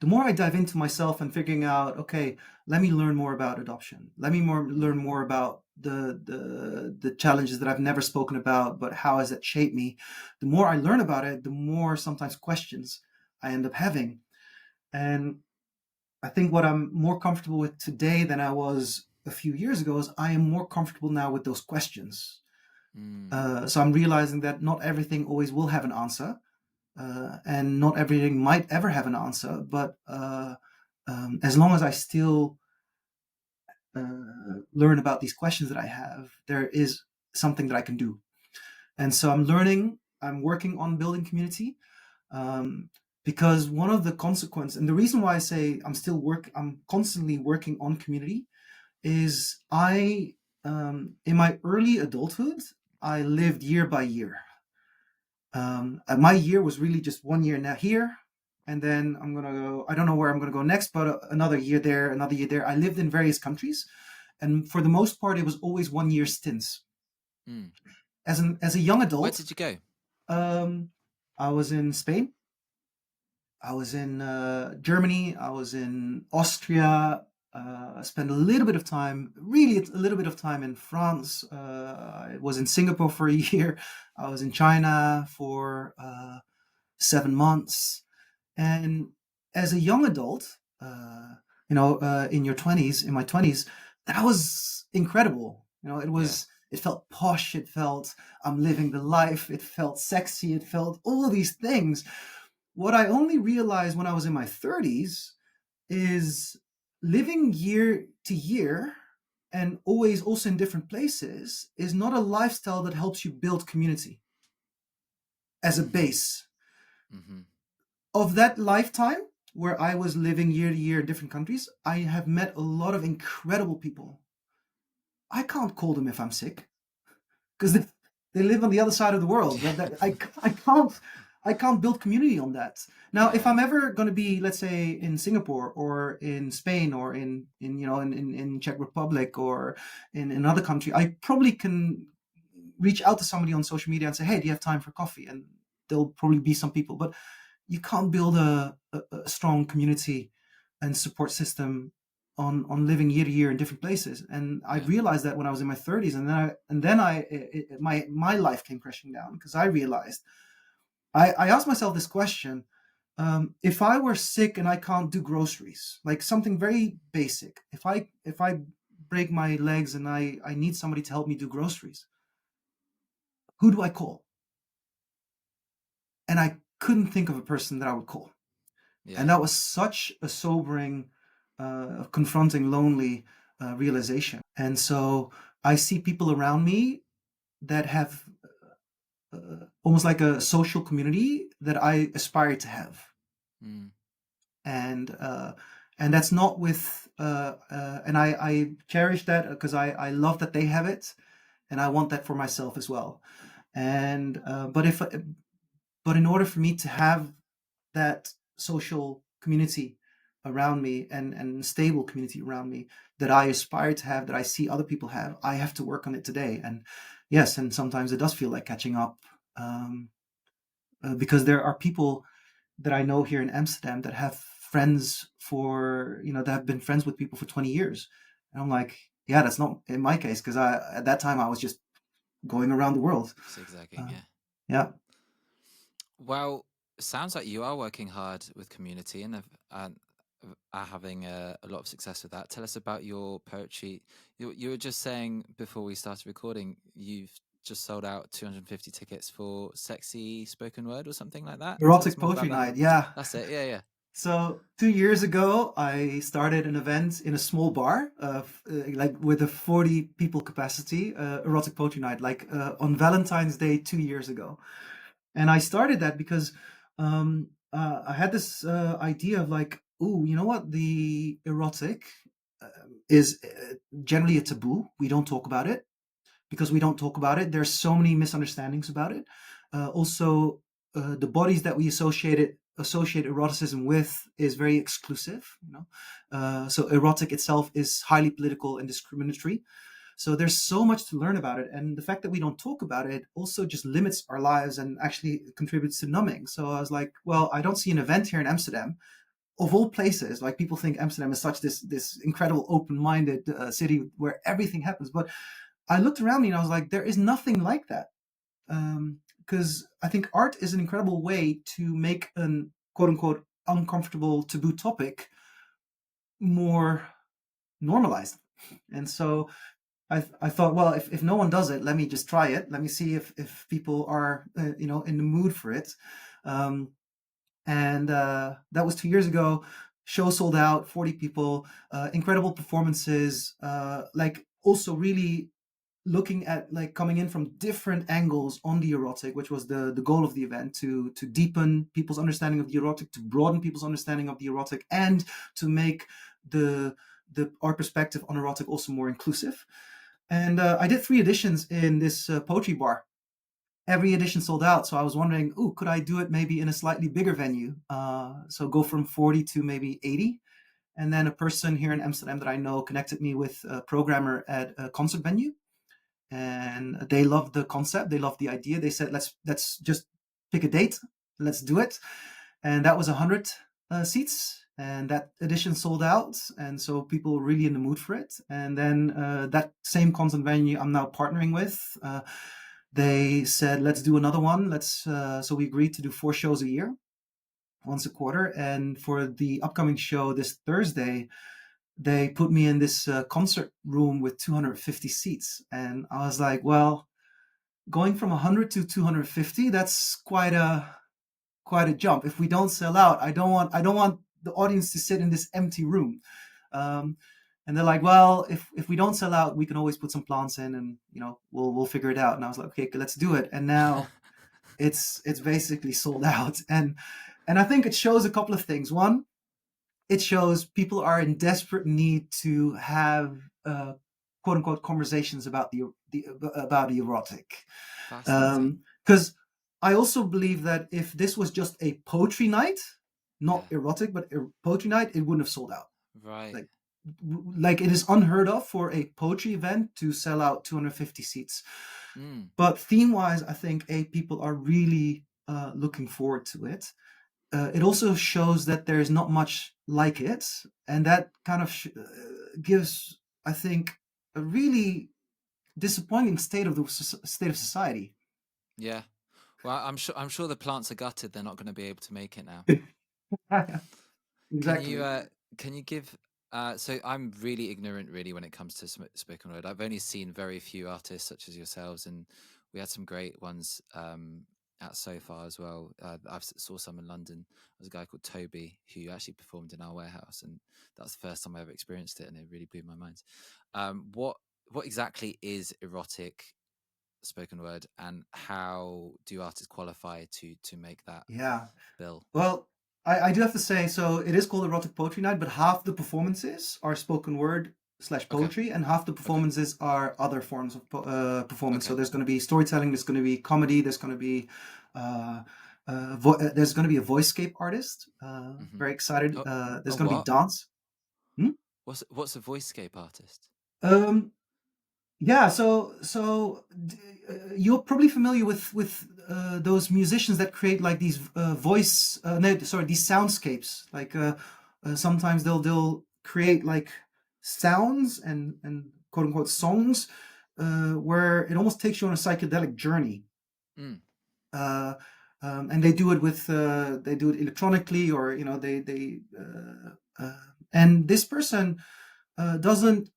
the more I dive into myself and figuring out, okay, let me learn more about adoption. Let me Mm. learn more about the challenges that I've never spoken about, but how has that shaped me? The more I learn about it, the more sometimes questions I end up having. And I think what I'm more comfortable with today than I was a few years ago is I am more comfortable now with those questions. Mm. So I'm realizing that not everything always will have an answer, and not everything might ever have an answer. But as long as I still learn about these questions that I have, there is something that I can do. And so I'm learning. I'm working on building community, um, because one of the consequences, and the reason why I say I'm constantly working on community, is I in my early adulthood, I lived year by year. My year was really just 1 year now here, and then I'm gonna go. I don't know where I'm gonna go next, but another year there, another year there. I lived in various countries, and for the most part, it was always 1 year stints. Mm. As a young Where adult, did you go? um, I was in Spain. I was in Germany. I was in Austria. I spent a little bit of time, really a little bit of time in France. I was in Singapore for a year. I was in China for 7 months. And as a young adult, in your 20s, in my 20s, that was incredible. Yeah. It felt posh. It felt I'm living the life. It felt sexy. It felt all of these things. What I only realized when I was in my 30s is living year to year and always also in different places is not a lifestyle that helps you build community as a Mm-hmm. base Mm-hmm. of that lifetime where I was living year to year in different countries. I have met a lot of incredible people. I can't call them if I'm sick because they live on the other side of the world. I can't build community on that. Now, if Yeah. I'm ever going to be, let's say, in Singapore or in Spain or in Czech Republic or in another country, I probably can reach out to somebody on social media and say, "Hey, do you have time for coffee?" And there'll probably be some people, but you can't build a strong community and support system on living year to year in different places. And I Yeah. realized that when I was in my 30s, and then my life came crashing down because I realized I asked myself this question: if I were sick and I can't do groceries, like something very basic, if I break my legs and I need somebody to help me do groceries, who do I call? And I couldn't think of a person that I would call. And Yeah. that was such a sobering, confronting, lonely realization. And so I see people around me that have almost like a social community that I aspire to have. Mm. And that's not with and I cherish that because I love that they have it, and I want that for myself as well. And but in order for me to have that social community around me and stable community around me that I aspire to have, that I see other people have, I have to work on it today. And yes, and sometimes it does feel like catching up, um, because there are people that I know here in Amsterdam that have friends that have been friends with people for 20 years. And I'm like, yeah, that's not in my case because at that time I was just going around the world. Zigzagging. Uh, Yeah. yeah. Well, sounds like you are working hard with community and are having a lot of success with that. Tell us about your poetry. You were just saying before we started recording, you've just sold out 250 tickets for sexy spoken word or something like that. Tell us Erotic more about poetry that. night. Yeah. That's it. Yeah, yeah. So 2 years ago, I started an event in a small bar, like with a 40 people capacity, erotic poetry night, like on Valentine's Day 2 years ago. And I started that because I had this idea of like, oh, you know what? The erotic uh, is generally a taboo. We don't talk about it because we don't talk about it. There's so many misunderstandings about it. Also, the bodies that we associate eroticism with is very exclusive. So erotic itself is highly political and discriminatory. So there's so much to learn about it, and the fact that we don't talk about it also just limits our lives and actually contributes to numbing. So I was like, well, I don't see an event here in Amsterdam, of all places. Like people think Amsterdam is such this incredible open-minded city where everything happens, but I looked around me and I was like, there is nothing like that. Because I think art is an incredible way to make an quote unquote uncomfortable taboo topic more normalized. And so I thought, well, if no one does it, let me just try it. Let me see if people are in the mood for it. Um, and that was 2 years ago. Show sold out, 40 people, incredible performances. Like also really looking at like coming in from different angles on the erotic, which was the goal of the event, to deepen people's understanding of the erotic, to broaden people's understanding of the erotic, and to make the our perspective on erotic also more inclusive. And I did 3 editions in this poetry bar. Every edition sold out, so I was wondering, ooh, could I do it maybe in a slightly bigger venue? So go from 40 to maybe 80. And then a person here in Amsterdam that I know connected me with a programmer at a concert venue, and they loved the concept. They loved the idea. They said, let's just pick a date, let's do it. And that was 100 seats, and that edition sold out, and so people were really in the mood for it. And then that same concert venue I'm now partnering with, they said, let's do another one. Let's So we agreed to do 4 shows a year, once a quarter. And for the upcoming show this Thursday, they put me in this concert room with 250 seats, and I was like, well, going from 100 to 250, that's quite a jump. If we don't sell out, I don't want the audience to sit in this empty room. Um, and they're like, well, if we don't sell out, we can always put some plants in, and we'll figure it out. And I was like, okay, let's do it. And now it's basically sold out. And I think it shows a couple of things. One, it shows people are in desperate need to have quote unquote conversations about the erotic. Fascinating. Because I also believe that if this was just a poetry night, not Yeah. erotic, but a poetry night, it wouldn't have sold out. Right. Like, like it is unheard of for a poetry event to sell out 250 seats. Mm. But theme wise, I think people are really looking forward to it. It also shows that there is not much like it, and that kind of gives, I think, a really disappointing state of society. Yeah. Well, I'm sure the plants are gutted. They're not going to be able to make it now. Can you Exactly. uh can you give so I'm really ignorant really when it comes to spoken word. I've only seen very few artists such as yourselves, and we had some great ones at so far as well. Saw some in London. There was a guy called Toby who actually performed in our warehouse, and that's the first time I ever experienced it, and it really blew my mind. What exactly is erotic spoken word, and how do artists qualify to make that Yeah. bill? Well, I do have to say, so it is called Erotic Poetry Night, but half the performances are spoken word slash Okay. poetry, and half the Okay. performances are other forms of performance. So Okay. there's going to be storytelling, there's going to be comedy, there's going to be uh, there's going to be a voicescape artist. Hmm. Very excited. Oh, There's oh, going to be what? dance. Hmm? What's a voicescape artist? Um, Yeah, you're probably familiar with those musicians that create like these no, sorry, these soundscapes. Like sometimes they'll create like sounds and quote unquote songs where it almost takes you on a psychedelic journey. Mm. Uh, and they do it electronically, or and this person doesn't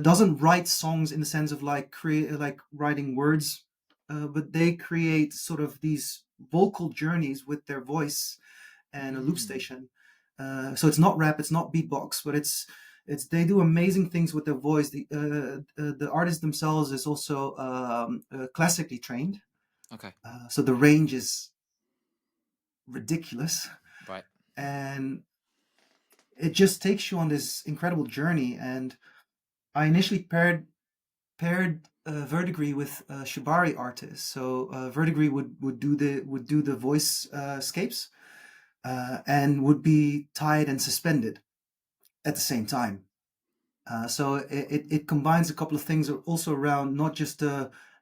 doesn't write songs in the sense of like create like writing words, but they create sort of these vocal journeys with their voice and a loop Mm. station. So it's not rap, it's not beatbox, but it's they do amazing things with their voice. The artist themselves is also classically trained, Okay. so the range is ridiculous, Right. and it just takes you on this incredible journey. And I initially paired verdigris with shibari artists. So verdigris would do the voice scapes, and would be tied and suspended at the same time. So it combines a couple of things also around not just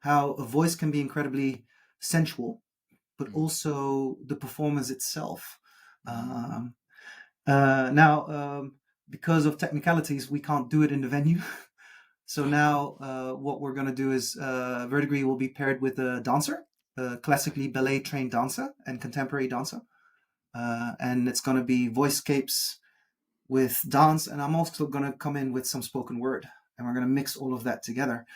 how a voice can be incredibly sensual, but Mm. also the performance itself. Mm. Um, now, because of technicalities, we can't do it in the venue. So Right. now, what we're going to do is verdigris will be paired with a dancer, a Okay. classically ballet trained dancer and contemporary dancer. And it's going to be voicescapes with dance. And I'm also going to come in with some spoken word. And we're going to mix all of that together.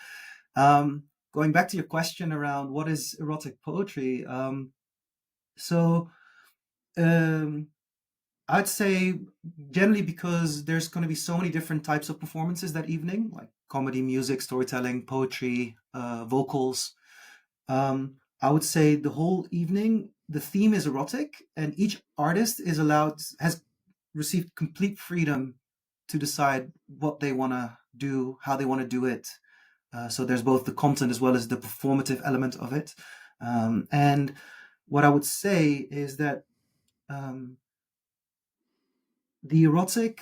Going back to your question around what is erotic poetry. So um, I'd say generally, because there's going to be so many different types of performances that evening, like comedy, music, storytelling, poetry, vocals. I would say the whole evening, the theme is erotic, and each artist has received complete freedom to decide what they want to do, how they want to do it. So there's both the content as well as the performative element of it. And what I would say is that um, the erotic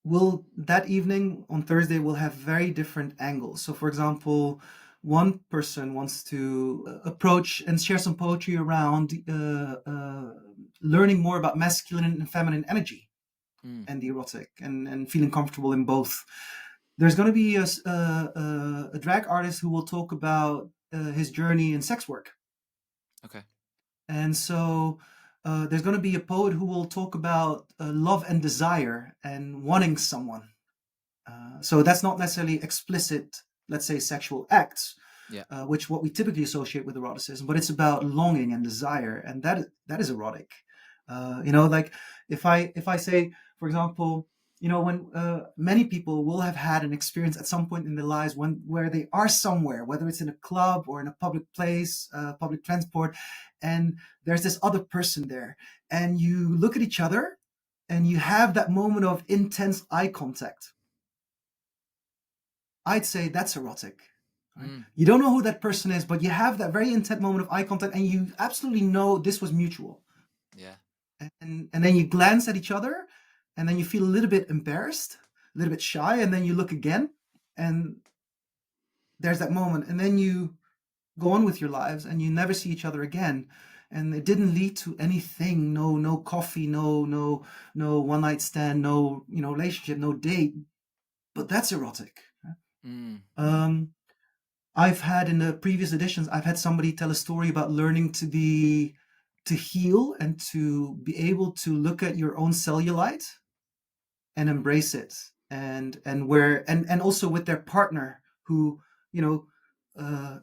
will that evening on Thursday will have very different angles. So, for example, one person wants to approach and share some poetry around learning more about masculine and feminine energy Mm. and the erotic, and feeling comfortable in both. There's going to be a drag artist who will talk about his journey in sex work. Okay. And so there's going to be a poet who will talk about love and desire and wanting someone. So that's not necessarily explicit, let's say, sexual acts, Yeah. which what we typically associate with eroticism, but it's about longing and desire, and that is erotic. Like if I say, for example, when many people will have had an experience at some point in their lives where they are somewhere, whether it's in a club or in a public place, public transport, and there's this other person there, and you look at each other, and you have that moment of intense eye contact. I'd say that's erotic. Right? Mm. You don't know who that person is, but you have that very intense moment of eye contact, and you absolutely know this was mutual. Yeah. And then you glance at each other, and then you feel a little bit embarrassed, a little bit shy, and then you look again, and there's that moment, and then you go on with your lives, and you never see each other again. And it didn't lead to anything. No coffee, no one night stand, no relationship, no date. But that's erotic. Mm. Um, I've had in the previous editions, I've had somebody tell a story about learning to heal and to be able to look at your own cellulite and embrace it, and also with their partner who you know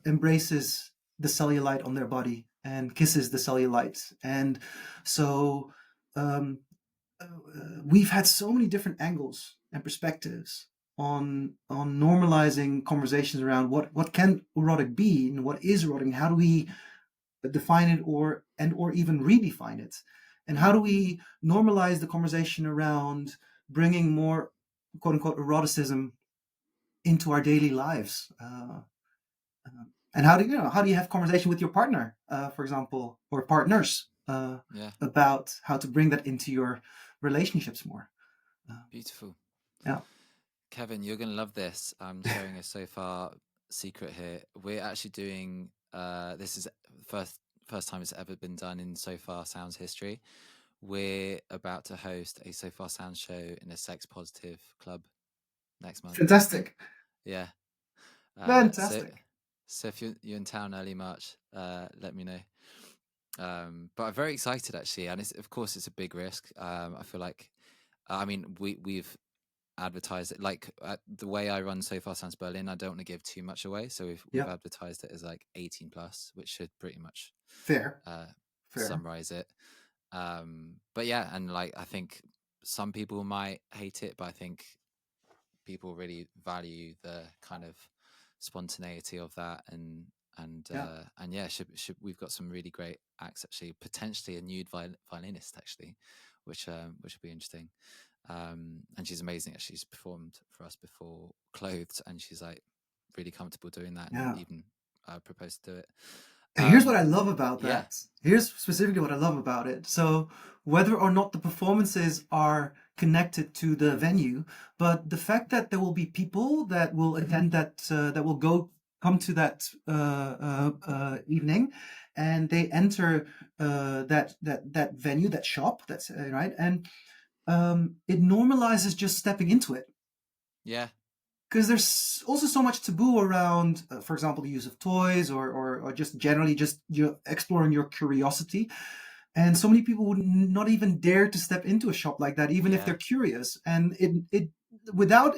embraces the cellulite on their body and kisses the cellulite. And so um, we've had so many different angles and perspectives on normalizing conversations around what can erotic be and what is erotic, and how do we define it or even redefine it, and how Mm. do we normalize the conversation around bringing more quote unquote eroticism into our daily lives. And how do you have conversation with your partner, for example, or partners, Yeah. about how to bring that into your relationships more. uh, Beautiful. yeah. Kevin, you're going to love this. I'm sharing a so far secret here. We're actually doing this is first time it's ever been done in So Far Sounds history. We're about to host a So Far Sounds show in a sex positive club next month. Fantastic. Yeah. So Fantastic. if you're in town early March, let me know. But I'm very excited actually, and of course it's a big risk. I feel like, I mean, we've advertised it like the way I run So Far Sounds Berlin. I don't want to give too much away, so we've Yeah. advertised it as like 18 plus, which should pretty much Fair. uh, Fair. summarize it. But yeah, and like I think some people might hate it, but I think people really value the kind of spontaneity of that, Yeah. and yeah, should we've got some really great acts actually, potentially a nude violinist actually, which will be interesting. And she's amazing. Actually, she's performed for us before clothed, and she's like really comfortable doing that, and Yeah. even proposed to do it. Here's what I love about Yeah, that. Here's specifically what I love about it. So, whether or not the performances are connected to the venue, but the fact that there will be people that will attend that will come to that evening, and they enter that venue, that shop. That's right, and it normalizes just stepping into it, yeah, because there's also so much taboo around, for example, the use of toys, or just generally just exploring your curiosity. And so many people would not even dare to step into a shop like that, even if yeah, they're curious. And it without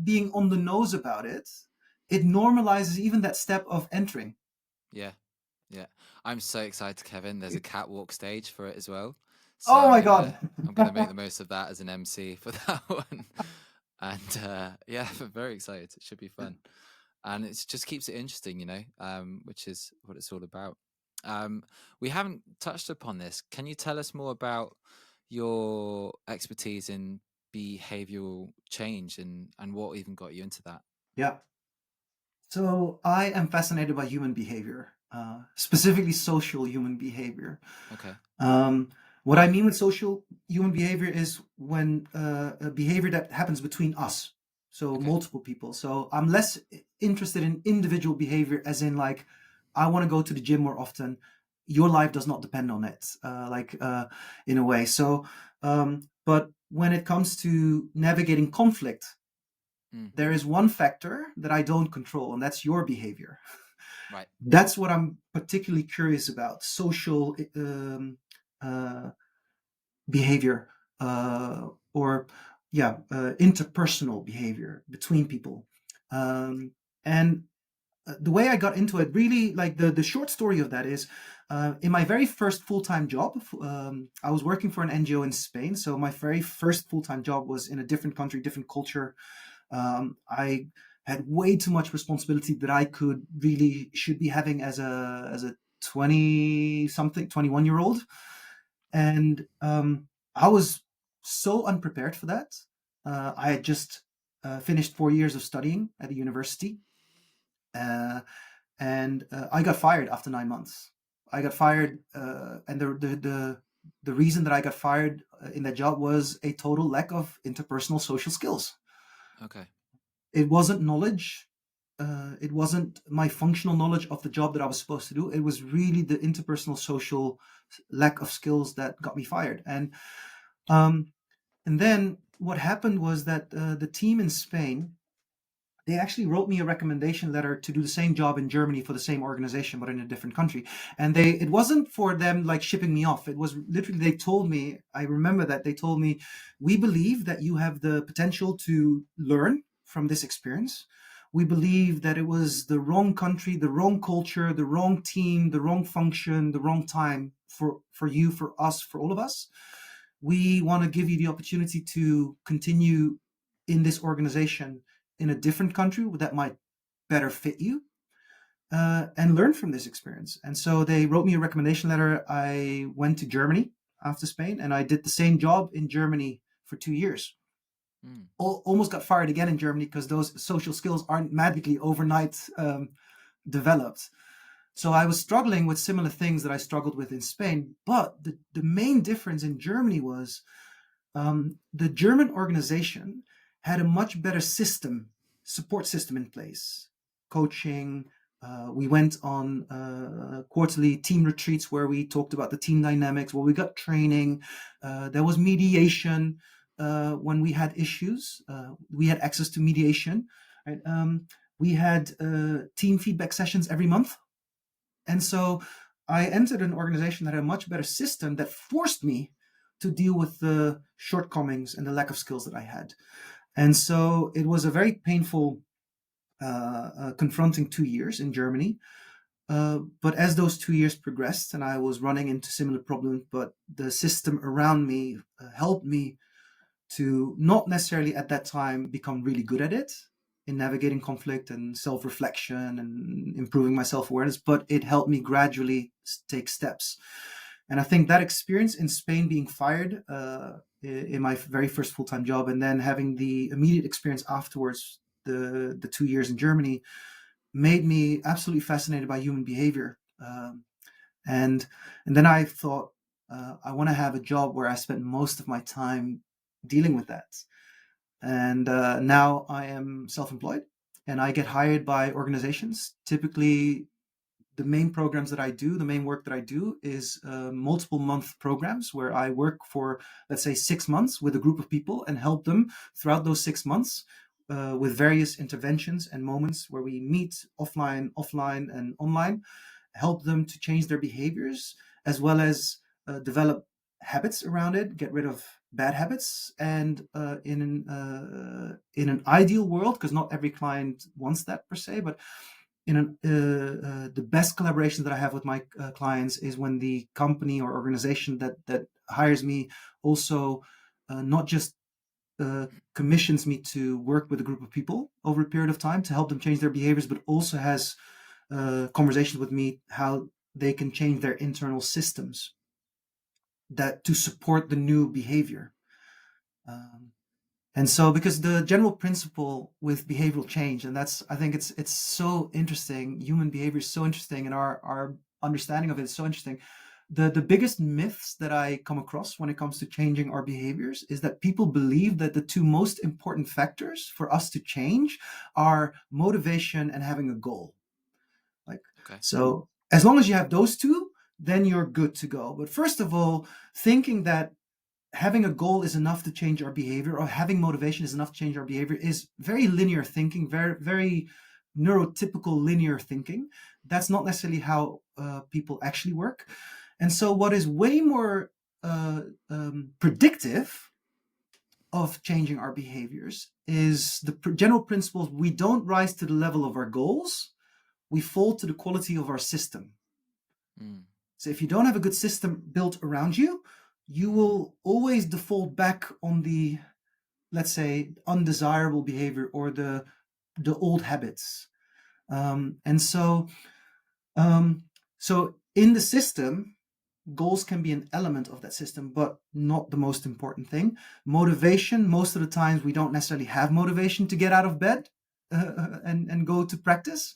being on the nose about it, it normalizes even that step of entering. yeah, yeah. I'm so excited, Kevin. There's a catwalk stage for it as well, so Oh my God. I'm gonna make the most of that as an MC for that one. And yeah, I'm very excited. It should be fun, and it just keeps it interesting, which is what it's all about. Um, we haven't touched upon this. Can you tell us more about your expertise in behavioral change, and what even got you into that? Yeah. So I am fascinated by human behavior, specifically social human behavior. Okay. Um, what I mean with social human behavior is when a behavior that happens between us, so Okay. multiple people. So I'm less interested in individual behavior, as in like, I want to go to the gym more often. Your life does not depend on it, in a way. So, but when it comes to navigating conflict, Mm. there is one factor that I don't control, and that's your behavior. Right. That's what I'm particularly curious about: social uh, behavior, or yeah, interpersonal behavior between people. Um, and the way I got into it, really, like the short story of that is, in my very first full time job, I was working for an NGO in Spain. So my very first full time job was in a different country, different culture. I had way too much responsibility that I could really should be having as a 20 something 21-year old, and I was so unprepared for that. I had just finished 4 years of studying at a university, uh, and I got fired after 9 months. I got Right. fired, and the reason that I got fired in that job was a total lack of interpersonal social skills. Okay. It wasn't knowledge. It wasn't my functional knowledge of the job that I was supposed to do. It was really the interpersonal social lack of skills that got me fired. Um, and then what happened was that the team in Spain, they actually wrote me a recommendation letter to do the same job in Germany for the same organization, but in a different country. And it wasn't for them like shipping me off. It was literally, they told me, I remember that they told me, we believe that you have the potential to learn from this experience. We believe that it was the wrong country, the wrong culture, the wrong team, the wrong function, the wrong time for you, for us, for all of us. We want to give you the opportunity to continue in this organization in a different country that might better fit you, and learn from this experience. And so they wrote me a recommendation letter. I went to Germany after Spain, and I did the same job in Germany for 2 years. Mm. Almost got fired again in Germany because those social skills aren't magically overnight developed. So I was struggling with similar things that I struggled with in Spain. But the main difference in Germany was, the German organization had a much better support system in place, coaching. We went on quarterly team retreats where we talked about the team dynamics, where we got training. There was mediation when we had issues. We had access to mediation. Right? We had team feedback sessions every month. And so I entered an organization that had a much better system that forced me to deal with the shortcomings and the lack of skills that I had. And so it was a very painful, confronting 2 years in Germany. But as those 2 years progressed and I was running into similar problems, but the system around me helped me to not necessarily at that time become really good at it in navigating conflict and self-reflection and improving my self-awareness, but it helped me gradually take steps. And I think that experience in Spain, being fired in my very first full-time job, and then having the immediate experience afterwards, the 2 years in Germany, made me absolutely fascinated by human behavior. And and then I thought, I want to have a job where I spend most of my time dealing with that. And now I am self-employed, and I get hired by organizations. Typically, the main programs that I do, the main work that I do, is multiple month programs where I work for, let's say, 6 months with a group of people and help them throughout those 6 months with various interventions and moments where we meet offline, and online, help them to change their behaviors, as well as develop habits around it, get rid of bad habits. And in an ideal world, because not every client wants that per se, but the best collaboration that I have with my clients is when the company or organization that hires me also not just commissions me to work with a group of people over a period of time to help them change their behaviors, but also has conversations with me how they can change their internal systems that to support the new behavior. Um, And so, because the general principle with behavioral change, and that's, I think it's so interesting. Human behavior is so interesting, and our understanding of it is so interesting. The biggest myths that I come across when it comes to changing our behaviors is that people believe that the two most important factors for us to change are motivation and having a goal. Like, Okay. so as long as you have those two, then you're good to go. But first of all, thinking that having a goal is enough to change our behavior, or having motivation is enough to change our behavior, is very linear thinking, very, very neurotypical linear thinking. That's not necessarily how people actually work. And so, what is way more predictive of changing our behaviors is the general principles: we don't rise to the level of our goals, we fall to the quality of our system. Mm. So if you don't have a good system built around you, you will always default back on the, let's say, undesirable behavior or the old habits. And so, um, so in the system, goals can be an element of that system, but not the most important thing. Motivation, most of the times we don't necessarily have motivation to get out of bed and go to practice.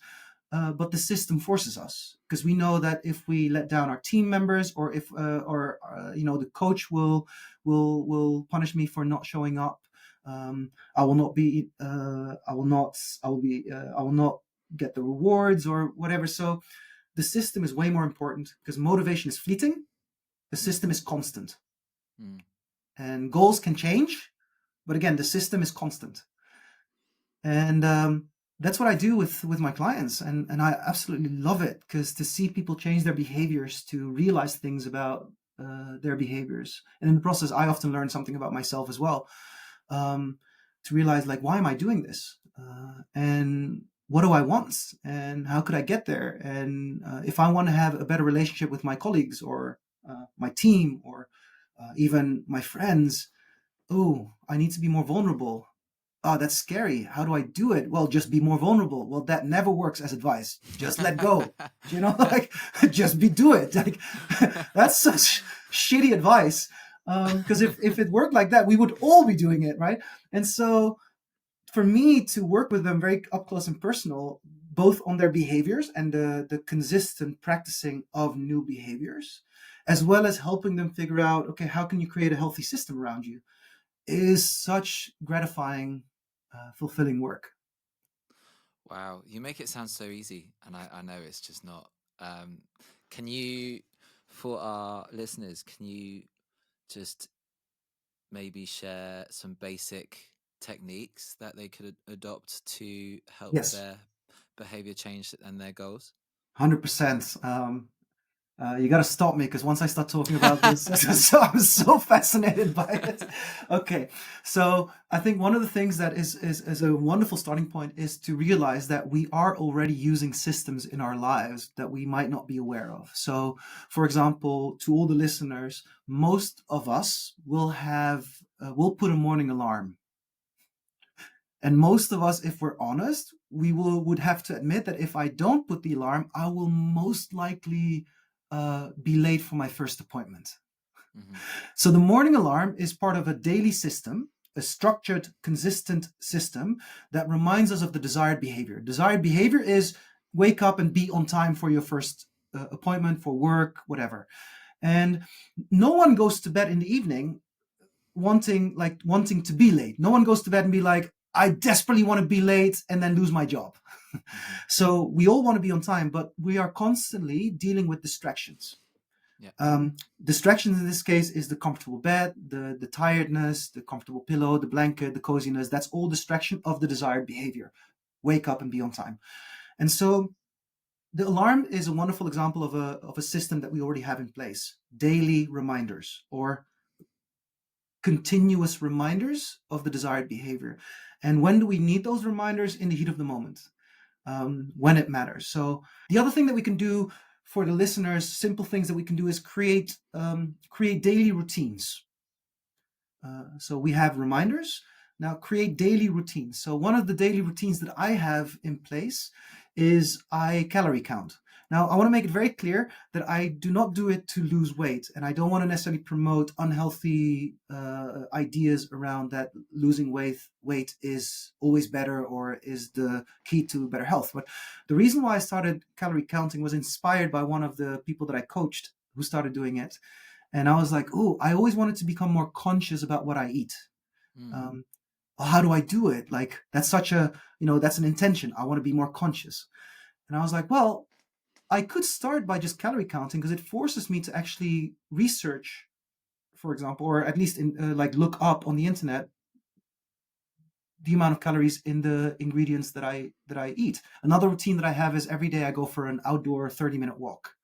But the system forces us, because we know that if we let down our team members, or if the coach will punish me for not showing up, I will not be I will not get the rewards or whatever. So the system is way more important, because motivation is fleeting, the Mm. system is constant. Mm. And goals can change, but again, the system is constant. And that's what I do with my clients, and I absolutely love it, because to see people change their behaviors, to realize things about their behaviors, and in the process, I often learn something about myself as well. To realize, like, why am I doing this, and what do I want, and how could I get there, and if I want to have a better relationship with my colleagues, or my team, or even my friends. Oh, I need to be more vulnerable. Oh, that's scary. How do I do it? Well, just be more vulnerable. Well, that never works as advice. Just let go. Like, just do it. Like, that's such shitty advice. Because if it worked like that, we would all be doing it, right? And so, for me to work with them very up close and personal, both on their behaviors and the consistent practicing of new behaviors, as well as helping them figure out, okay, how can you create a healthy system around you, is such gratifying, fulfilling work. Wow, you make it sound so easy, and I know it's just not. Um, can you, for our listeners, can you just maybe share some basic techniques that they could adopt to help Yes, their behavior change and their goals? 100%. You got to stop me, because once I start talking about this, so I'm so fascinated by it. Okay, so I think one of the things that is a wonderful starting point is to realize that we are already using systems in our lives that we might not be aware of. So, for example, to all the listeners, most of us will put a morning alarm. And most of us, if we're honest, would have to admit that if I don't put the alarm, I will most likely be late for my first appointment. Mm-hmm. So the morning alarm is part of a daily system, a structured, consistent system that reminds us of the desired behavior. Desired behavior is wake up and be on time for your first appointment, for work, whatever. And no one goes to bed in the evening wanting to be late. No one goes to bed and be like, I desperately want to be late and then lose my job. Mm-hmm. So we all want to be on time, but we are constantly dealing with distractions. Yeah. Distractions in this case is the comfortable bed, the tiredness, the comfortable pillow, the blanket, the coziness. That's all distraction of the desired behavior. Wake up and be on time. And so the alarm is a wonderful example of a system that we already have in place. Daily reminders, or continuous reminders of the desired behavior. And when do we need those reminders? In the heat of the moment, when it matters. So the other thing that we can do for the listeners, simple things that we can do, is create daily routines. So we have reminders. Now create daily routines. So one of the daily routines that I have in place is I calorie count. Now, I want to make it very clear that I do not do it to lose weight, and I don't want to necessarily promote unhealthy ideas around that losing weight is always better or is the key to better health. But the reason why I started calorie counting was inspired by one of the people that I coached who started doing it, and I was like, oh, I always wanted to become more conscious about what I eat. Mm. Um, how do I do it? Like that's such a that's an intention. I want to be more conscious, and I was like, well, I could start by just calorie counting because it forces me to actually research, for example, or at least like look up on the internet the amount of calories in the ingredients that I eat. Another routine that I have is every day I go for an outdoor 30-minute walk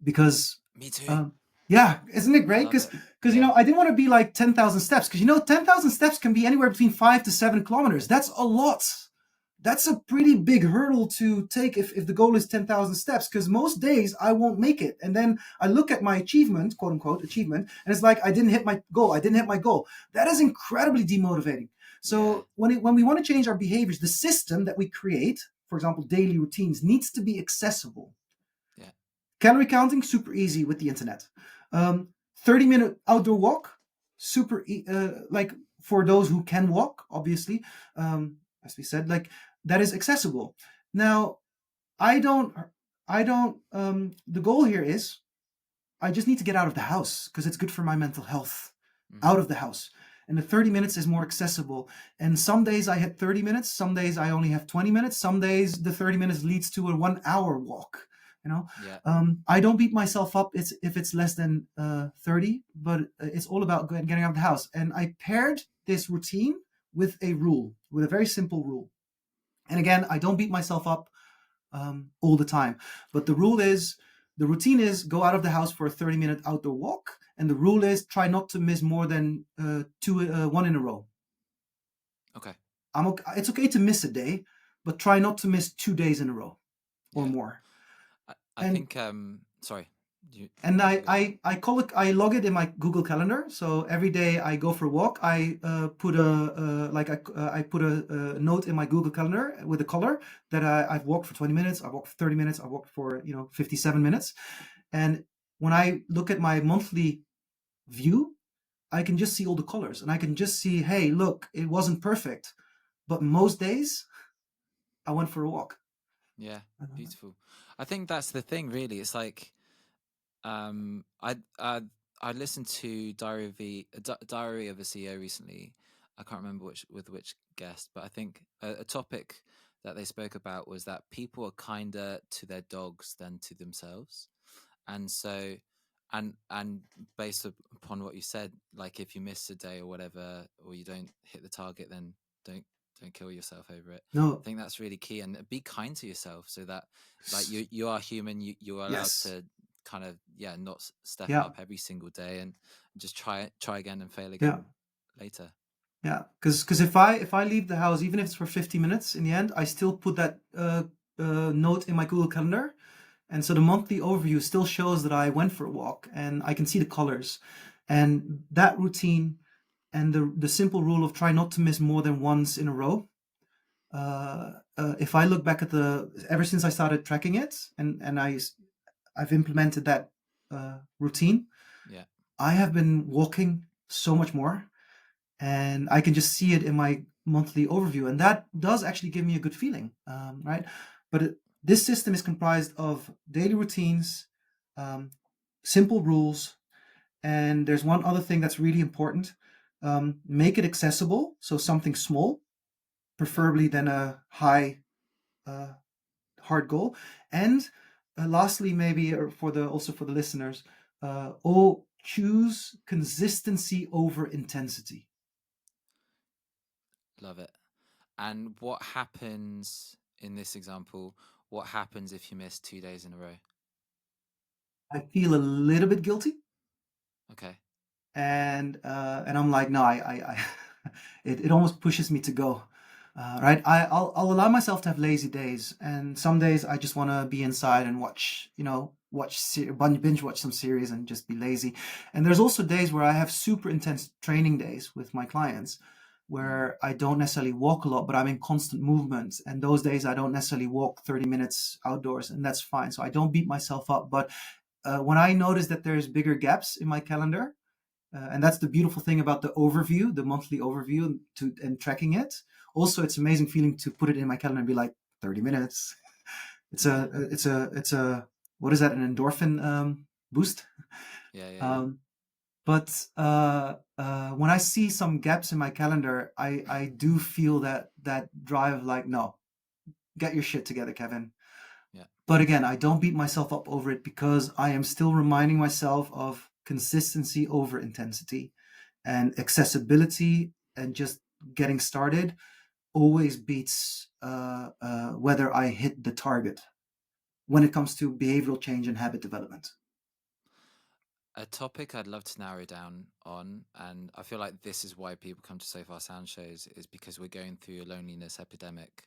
because Me too. um, yeah, isn't it I great? love Because it. because Yeah. I didn't want to be like 10,000 steps because 10,000 steps can be anywhere between 5 to 7 kilometers. That's a lot. That's a pretty big hurdle to take if the goal is 10,000 steps, because most days I won't make it. And then I look at my achievement, quote unquote, achievement, and it's like, I didn't hit my goal. I didn't hit my goal. That is incredibly demotivating. Yeah. So when we want to change our behaviors, the system that we create, for example, daily routines, needs to be accessible. Yeah. Calorie counting, super easy with the internet. 30-minute outdoor walk, super like for those who can walk, obviously, as we said, like that is accessible. Now, I don't, the goal here is I just need to get out of the house because it's good for my mental health. Out Hmm. of the house. And the 30 minutes is more accessible. And some days I hit 30 minutes, some days I only have 20 minutes, some days the 30 minutes leads to a 1 hour walk. You know, Yeah. I don't beat myself up if it's less than 30, but it's all about getting out of the house. And I paired this routine with a rule, with a very simple rule. And again, I don't beat myself up all the time. But the routine is go out of the house for a 30-minute outdoor walk. And the rule is try not to miss more than one in a row. Okay. It's okay to miss a day, but try not to miss 2 days in a row or Yeah. more. I And think sorry. and You go. I call it, I log it in my Google Calendar. So every day I go for a walk, I put I put a note in my Google Calendar with a color that I've walked for 20 minutes, I've walked for 30 minutes, I've walked for 57 minutes. And when I look at my monthly view, I can just see all the colors and I can just see, hey, look, it wasn't perfect, but most days I went for a walk. Yeah. Beautiful. I think that's the thing, really. It's like um I I I listened to Diary of a CEO recently. I can't remember which guest, but I think a topic that they spoke about was that people are kinder to their dogs than to themselves. And so and based upon what you said, like if you miss a day or whatever, or you don't hit the target, then don't don't kill yourself over it. I No, think that's really key, and be kind to yourself, so that like you are human. You are allowed yes, to kind of not step yeah, up every single day, and just try again and fail yeah. again later. Yeah, because if I leave the house, even if it's for 50 minutes, in the end, I still put that note in my Google Calendar, and so the monthly overview still shows that I went for a walk, and I can see the colors, and that routine, and the simple rule of try not to miss more than once in a row. If I look back at the ever since I started tracking it, and I've implemented that routine, Yeah. I have been walking so much more and I can just see it in my monthly overview, and that does actually give me a good feeling, right? But this system is comprised of daily routines, um, simple rules, and there's one other thing that's really important: make it accessible, so something small, Yeah. preferably than a high, uh, hard goal, and lastly, maybe for the also for the listeners, choose consistency over intensity. Love it. And what happens in this example? What happens if you miss 2 days in a row? I feel a little bit guilty, Okay. and I'm like, no, I it almost pushes me to go, right? I'll allow myself to have lazy days, and some days I just want to be inside and watch, binge watch some series and just be lazy. And there's also days where I have super intense training days with my clients, Mm. where I don't necessarily walk a lot, but I'm in constant movement. And those days I don't necessarily walk 30 minutes outdoors, and that's fine. So I don't beat myself up. But when I notice that there's bigger gaps in my calendar, and that's the beautiful thing about the overview, the monthly overview, and tracking it. Also, it's amazing feeling to put it in my calendar and be like 30 minutes. Yeah. It's a what is that? An endorphin boost. Yeah. Yeah. Yeah. Um, but when I see some gaps in my calendar, I do feel that drive. Like, no, get your shit together, Kevin. Yeah. But again, I don't beat myself up over it because I am still reminding myself of consistency over intensity, and accessibility, and just getting started always beats whether I hit the target when it comes to behavioral change and habit development. A topic I'd love to narrow down on, and I feel like this is why people come to So Far Sound shows, is because we're going through a loneliness epidemic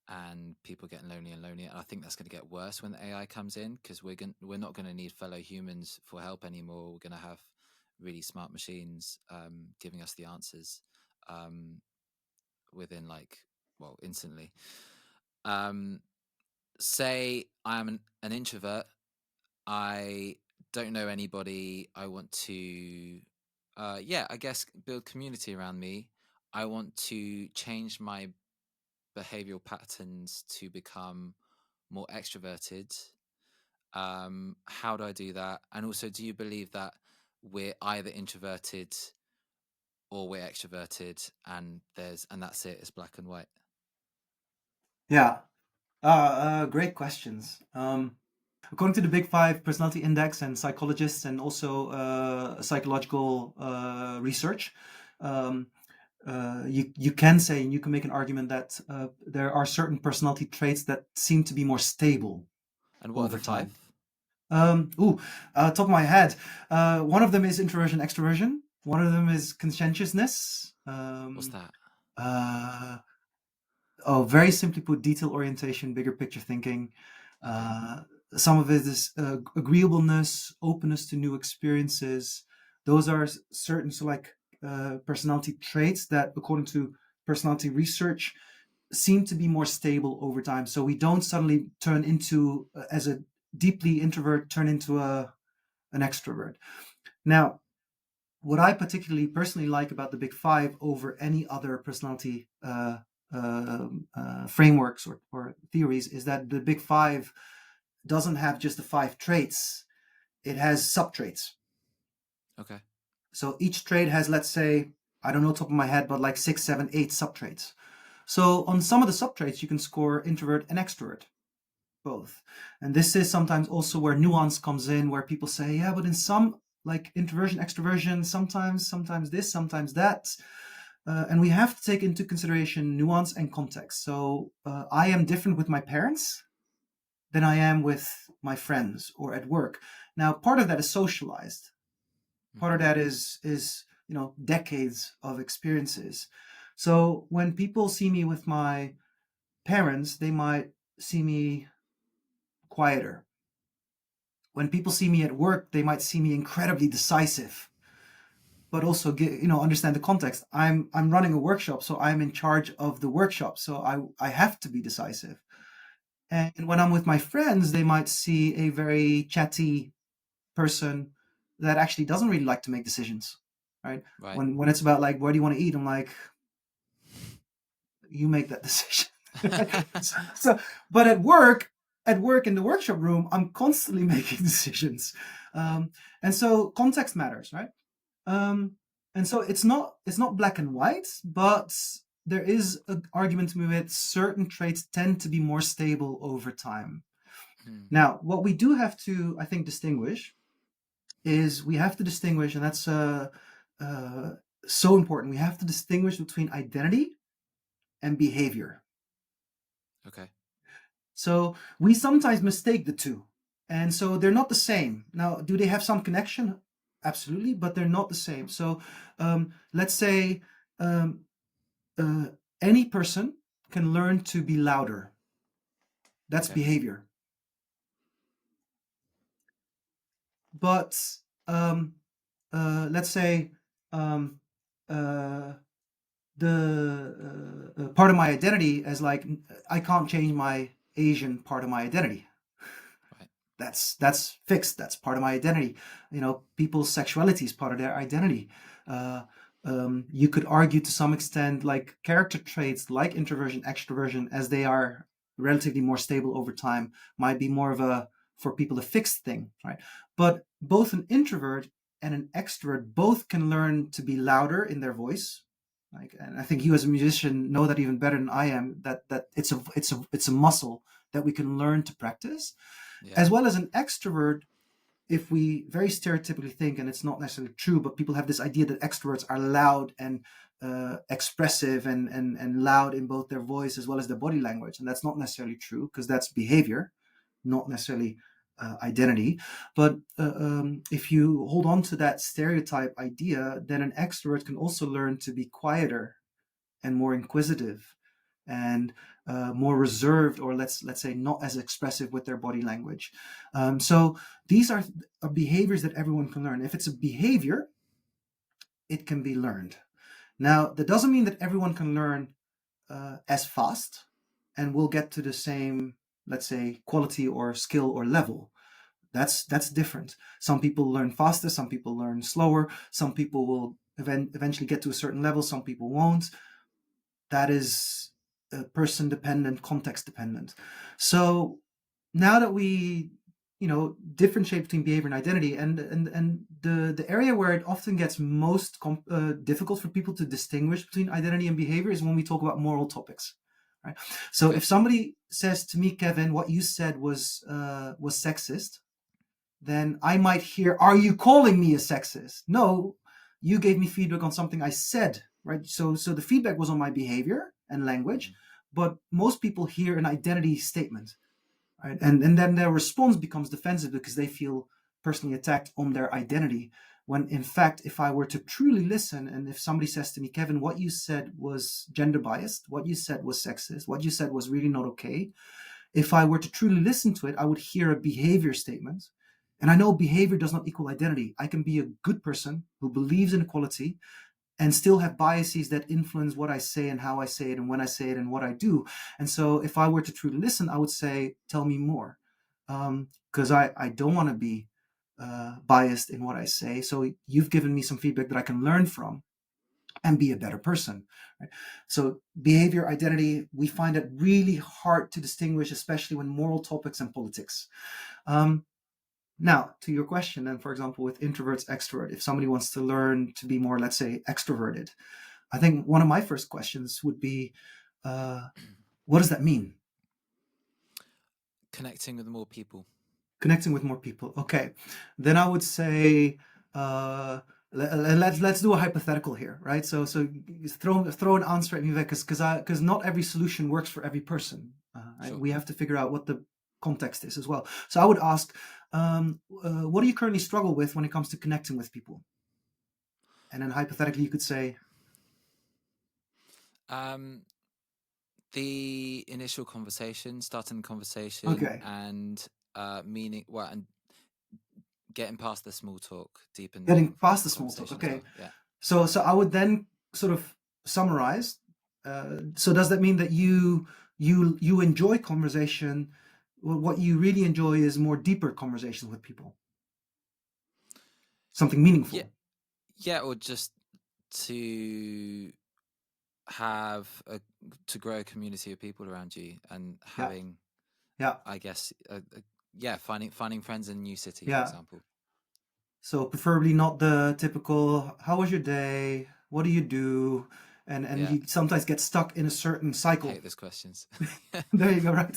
and people getting lonely and lonely. And I think that's going to get worse when the AI comes in, because we're not going to need fellow humans for help anymore. We're going to have really smart machines giving us the answers um, within instantly. Um, Say I'm an introvert. I don't know anybody. I want to, I guess, build community around me. I want to change my behavioral patterns to become more extroverted. How do I do that? And also, do you believe that we're either introverted or we're extroverted, and that's it? It's black and white. Yeah, great questions. According to the Big Five Personality Index and psychologists and also psychological research, um, you can say, and you can make an argument that there are certain personality traits that seem to be more stable And what are the over five? time. Top of my head, one of them is introversion, extroversion. One of them is conscientiousness. What's that? Uh, very simply put, detail orientation, bigger picture thinking. Okay. Uh, some of it is agreeableness, openness to new experiences. Those are certain, so like personality traits that, according to personality research, seem to be more stable over time. So we don't suddenly turn into, as a deeply introvert, turn into an extrovert. Now, what I particularly personally like about the Big Five over any other personality frameworks or theories is that the Big Five doesn't have just the five traits, it has sub traits. Okay. So each trait has, let's say, I don't know top of my head, but like 6, 7, 8 sub traits. So on some of the sub traits, you can score introvert and extrovert, both. And this is sometimes also where nuance comes in, where people say, yeah, but in some, like introversion, extroversion, sometimes this, sometimes that. And we have to take into consideration nuance and context. So I am different with my parents than I am with my friends or at work. Now, part of that is socialized. Part of Hmm. that is decades of experiences. So when people see me with my parents, they might see me quieter. When people see me at work, they might see me incredibly decisive, but also understand the context. I'm running a workshop, so I'm in charge of the workshop, so I have to be decisive. And when I'm with my friends, they might see a very chatty person that actually doesn't really like to make decisions, right? Right. When it's about like, where do you want to eat? I'm like, you make that decision. so, but at work in the workshop room, I'm constantly making decisions. Right. And so context matters, right? Um, and so it's not black and white, but there is an argument to move it. Certain traits tend to be more stable over time. Hmm. Now, what we do have to, I think, distinguish is we have to distinguish, and that's uh, so important. We have to distinguish between identity and behavior. Okay. So we sometimes mistake the two, and so they're not the same. Now, do they have some connection? Absolutely, but they're not the same. So let's say um, uh, any person can learn to be louder. That's Okay. behavior. But um, let's say um, uh, the part of my identity as like I can't change my Asian part of my identity. Right. That's fixed. That's part of my identity. People's sexuality is part of their identity. Uh, you could argue to some extent like character traits like introversion, extroversion, as they are relatively more stable over time, might be more of a for people a fixed thing, right? But both an introvert and an extrovert both can learn to be louder in their voice. And I think you as a musician know that even better than I am. That it's a muscle that we can learn to practice, Yeah. as well as an extrovert. If we very stereotypically think, and it's not necessarily true, but people have this idea that extroverts are loud and expressive and loud in both their voice as well as their body language, and that's not necessarily true because that's behavior, not necessarily identity. But if you hold on to that stereotype idea, then an extrovert can also learn to be quieter and more inquisitive and more reserved, or let's say not as expressive with their body language. So these are behaviors that everyone can learn. If it's a behavior, it can be learned. Now, that doesn't mean that everyone can learn as fast and will get to the same, let's say, quality or skill or level. That's different. Some people learn faster, some people learn slower, some people will eventually get to a certain level, some people won't. That is person dependent, context dependent. So now that we differentiate between behavior and identity, and the area where it often gets most difficult for people to distinguish between identity and behavior is when we talk about moral topics, right? So Okay. if somebody says to me, Kevin, what you said was sexist, then I might hear, are you calling me a sexist? No, you gave me feedback on something I said, right? So the feedback was on my behavior and language, Mhm. but most people hear an identity statement, right? And then their response becomes defensive because they feel personally attacked on their identity. When in fact, if I were to truly listen, and if somebody says to me, Kevin, what you said was gender biased, what you said was sexist, what you said was really not okay, if I were to truly listen to it, I would hear a behavior statement. And I know behavior does not equal identity. I can be a good person who believes in equality and still have biases that influence what I say and how I say it and when I say it and what I do. And so if I were to truly listen, I would say, tell me more. Because I don't want to be biased in what I say. So you've given me some feedback that I can learn from and be a better person. Right? So behavior, identity, we find it really hard to distinguish, especially when moral topics and politics. Um, Now, to your question, then, for example, with introverts, extrovert, if somebody wants to learn to be more, let's say, extroverted, I think one of my first questions would be, uh, what does that mean? Connecting with more people. Connecting with more people. Okay, then I would say, uh, let's do a hypothetical here, right? So throw an answer at me, because not every solution works for every person. Right? Sure. We have to figure out what the context is as well. So I would ask, what do you currently struggle with when it comes to connecting with people? And then hypothetically, you could say, Um, the initial conversation, starting the conversation, okay, and meaning well, and getting past the small talk, deep in getting the past the small talk. conversation as Okay, well. Yeah. so I would then sort of summarize. So does that mean that you enjoy conversation? Well, what you really enjoy is more deeper conversations with people, something Yeah. meaningful. Yeah. Or just to have to grow a community of people around you and Yeah, having, yeah, I guess, yeah, finding friends in a new city, for yeah. example. So preferably not the typical, how was your day? What do you do? And Yeah. you sometimes get stuck in a certain cycle. Hate those questions. There you go, right?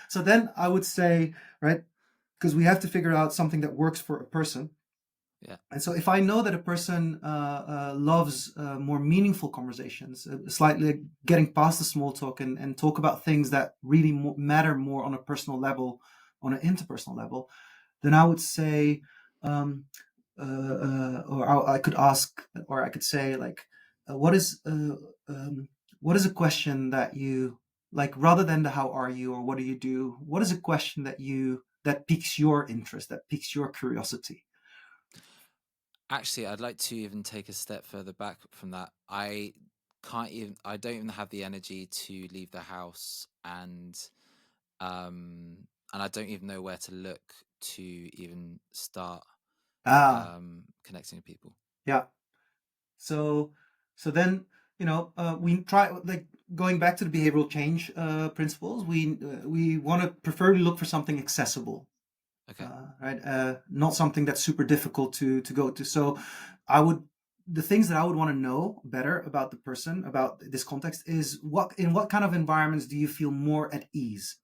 So then I would say, right, because we have to figure out something that works for a person. Yeah. And so if I know that a person loves more meaningful conversations, slightly getting past the small talk and talk about things that really matter more on a personal level, on an interpersonal level, then I would say, um, or I could ask, or I could say, like, what is a question that you like, rather than the how are you or what do you do? What is a question that piques your interest, that piques your curiosity? Actually, I'd like to even take a step further back from that. I I don't even have the energy to leave the house, um and I don't even know where to look to even start Ah, connecting with people. yeah. So, so then, we try, like, going back to the behavioral change principles. We want to preferably look for something accessible, Okay. right? Not something that's super difficult to go to. So, I would the things that I would want to know better about the person, about this context, is what kind of environments do you feel more at ease?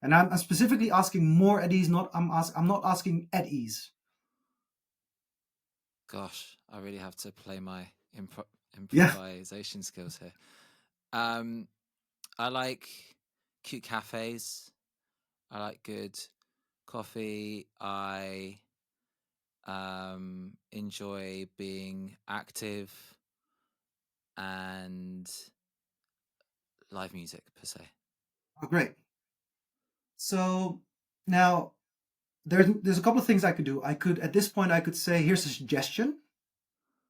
And I'm specifically asking more at ease. I'm not asking at ease. Gosh, I really have to play my Yeah. improvisation skills here. um I like cute cafes. I like good coffee. I enjoy being active and live music per se. Oh, great. So now there's a couple of things I could do. I could At this point I could say, here's a suggestion,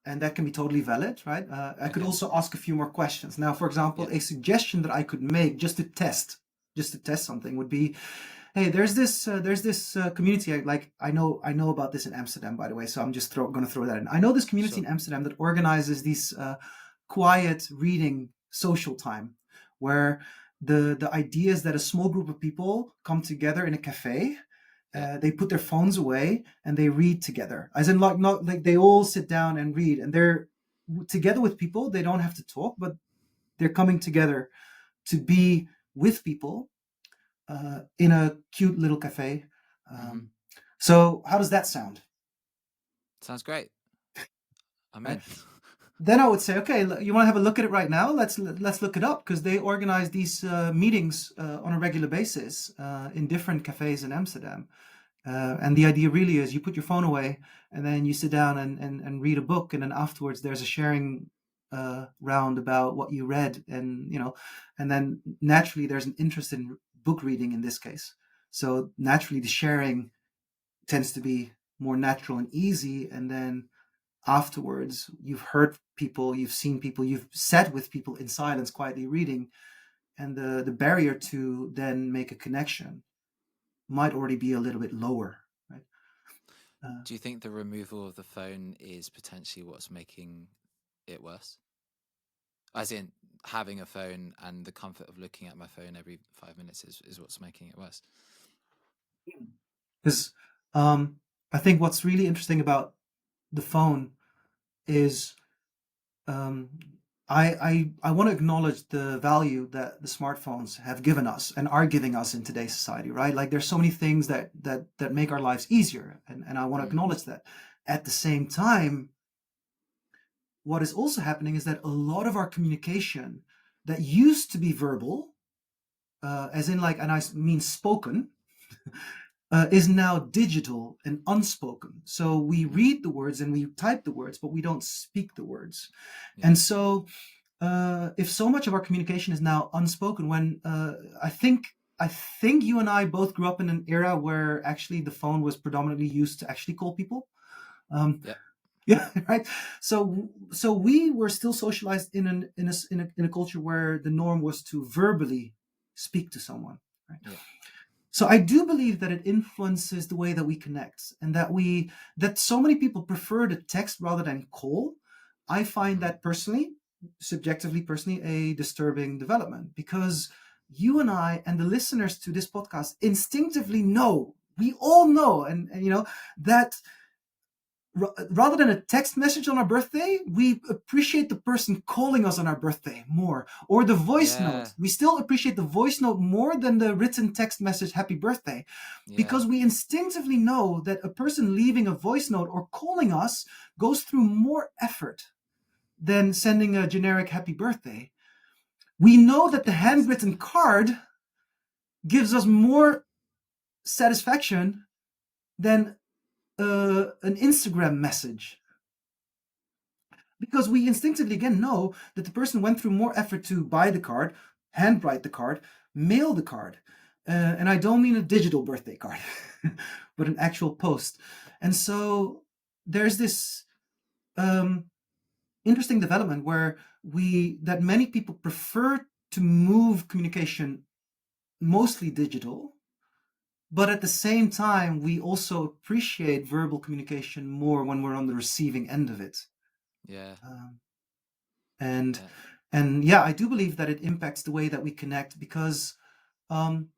and that can be totally valid, right? I could Okay. also ask a few more questions. Now, for example, Yeah. a suggestion that I could make just to test something would be, hey, there's this community. I know about this in Amsterdam, by the way. So I'm just going to throw that in. I know this community Sure. in Amsterdam that organizes these quiet reading social time, where the idea is that a small group of people come together in a cafe. Yeah. They put their phones away and they read together, as in, like, not like they all sit down and read, and they're together with people. They don't have to talk, but they're coming together to be with people in a cute little cafe. Mm-hmm. Um, so how does that sound? Sounds great. I'm Right. in. Then I would say, okay, you want to have a look at it right now? Let's look it up, because they organize these meetings on a regular basis in different cafes in Amsterdam. And the idea really is, you put your phone away and then you sit down and read a book, and then afterwards there's a sharing round about what you read, and then naturally there's an interest in book reading in this case. So naturally the sharing tends to be more natural and easy, and then afterwards you've heard people, you've seen people, you've sat with people in silence quietly reading, and the barrier to then make a connection might already be a little bit lower, right? Uh, Do you think the removal of the phone is potentially what's making it worse? As in, having a phone and the comfort of looking at my phone every 5 minutes is what's making it worse. Because I think what's really interesting about the phone is, um, I want to acknowledge the value that the smartphones have given us and are giving us in today's society, right? Like, there's so many things that make our lives easier, and I want to Mm. acknowledge that. At the same time, what is also happening is that a lot of our communication that used to be verbal, as in, like, and I mean spoken, is now digital and unspoken. So we Mm. read the words and we type the words, but we don't speak the words. Yeah. And so, if so much of our communication is now unspoken, when I think you and I both grew up in an era where actually the phone was predominantly used to actually call people. Um, Yeah. yeah, right. So we were still socialized in a culture where the norm was to verbally speak to someone. Right? Yeah. So I do believe that it influences the way that we connect, and that so many people prefer to text rather than call. I find Mm-hmm. that personally, subjectively personally, a disturbing development, because you and I and the listeners to this podcast instinctively know, we all know, and that rather than a text message on our birthday, we appreciate the person calling us on our birthday more. Or the voice Yeah. note. We still appreciate the voice note more than the written text message, happy birthday. Yeah. Because we instinctively know that a person leaving a voice note or calling us goes through more effort than sending a generic happy birthday. We know that the Completely understand. handwritten card gives us more satisfaction than an Instagram message, because we instinctively again know that the person went through more effort to buy the card, handwrite the card, mail the card. And I don't mean a digital birthday card, but an actual post. And so there's this, um, interesting development where that many people prefer to move communication mostly digital, but at the same time, we also appreciate verbal communication more when we're on the receiving end of it. Yeah. Um, and Yeah. and yeah, I do believe that it impacts the way that we connect because um,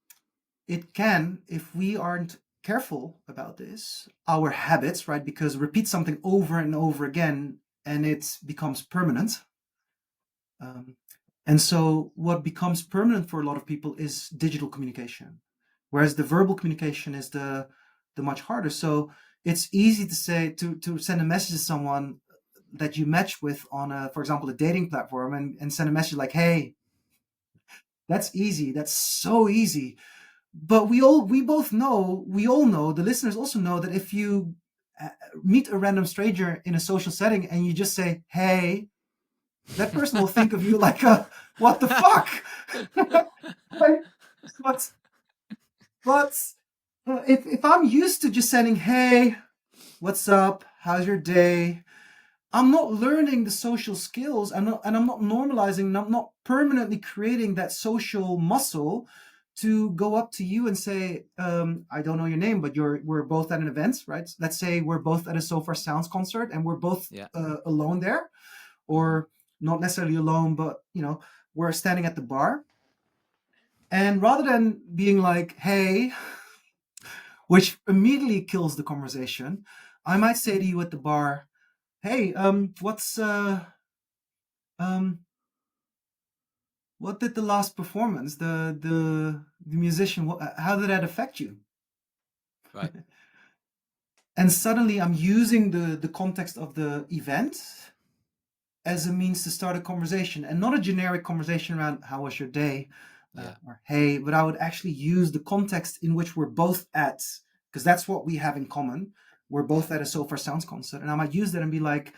it can, if we aren't careful about this, our habits, right? Because repeat something over and over again, and it becomes permanent. Um, and so, what becomes permanent for a lot of people is digital communication, whereas the verbal communication is the much harder. So it's easy to say to send a message to someone that you match with on a, for example, a dating platform, and send a message like, "Hey, that's easy. That's so easy." But we all know, the listeners also know that if you uh, meet a random stranger in a social setting and you just say, "Hey," that person will think of you like, "What the fuck?" Like, but but if I'm used to just sending, "Hey, what's up? How's your day?" I'm not learning the social skills, and I'm not normalizing, and I'm not permanently creating that social muscle to go up to you and say, I don't know your name, but we're both at an event, right? Let's say we're both at a So Far Sounds concert and we're both Yeah. alone there, Hmm. or not necessarily alone, but we're standing at the bar. And rather than being like, "Hey," which immediately kills the conversation, I might say to you at the bar, "Hey, um, what did the last performance, the musician, how did that affect you?" Right. And suddenly I'm using the context of the event as a means to start a conversation, and not a generic conversation around "how was your day," Yeah. or "hey," but I would actually use the context in which we're both at, because that's what we have in common. We're Yeah. both at a So Far Sounds concert, and I might use that and be like,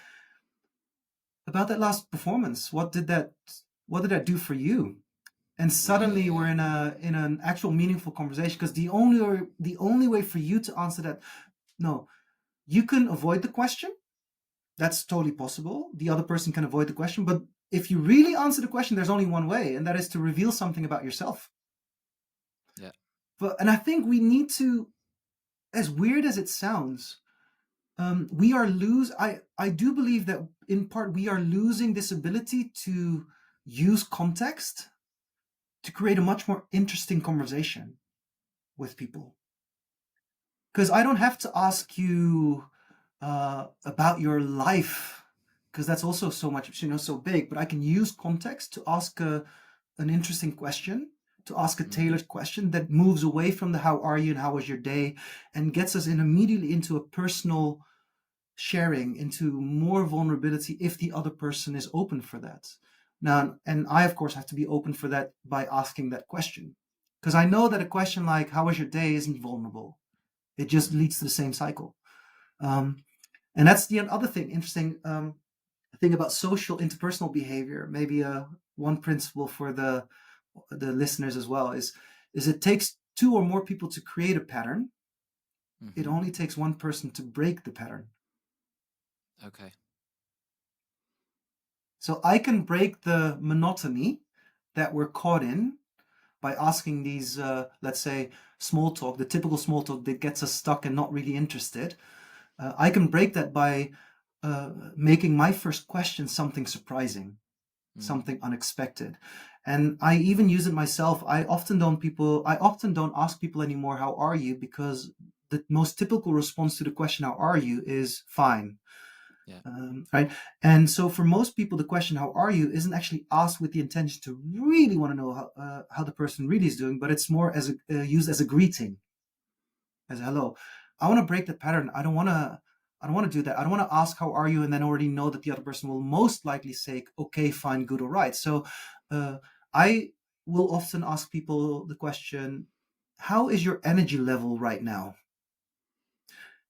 "About that last performance, what did that do for you?" And suddenly we're Right. in an actual meaningful conversation, because the only way for you to answer that, no, you can avoid the question. That's totally possible. The other person can avoid the question, but if you really answer the question, there's only one way, and that is to reveal something about yourself. Yeah. And I think we need to, as weird as it sounds, we are lose. I do believe that in part we are losing this ability to use context to create a much more interesting conversation with people. Because I don't have to ask you about your life, because that's also so much, so big. But I can use context to ask an interesting question, to ask a Hmm. tailored question that moves away from the "how are you" and "how was your day," and gets us in immediately into a personal sharing, into more vulnerability if the other person is open for that. Now, and I, of course, have to be open for that by asking that question. Because I know that a question like "how was your day" isn't vulnerable. It just Hmm. leads to the same cycle. Um, and that's the other thing, interesting thing about social interpersonal behavior. Maybe one principle for the listeners as well is it takes two or more people to create a pattern. It Hmm. only takes one person to break the pattern. Okay. So I can break the monotony that we're caught in by asking these, let's say, small talk, the typical small talk that gets us stuck and not really interested. I can break that by making my first question something surprising, Mm. something unexpected. And I even use it myself. I often don't ask people anymore, "How are you?" because the most typical response to the question, "How are you?" is "fine." Yeah. Right. And so for most people, the question, "How are you?" isn't actually asked with the intention to really want to know how the person really is doing, but it's more as used as a greeting, as a hello. I want to break the pattern. I don't want to do that. I don't want to ask "how are you?" and then already know that the other person will most likely say okay, fine, good, or right. So I will often ask people the question, "How is your energy level right now?"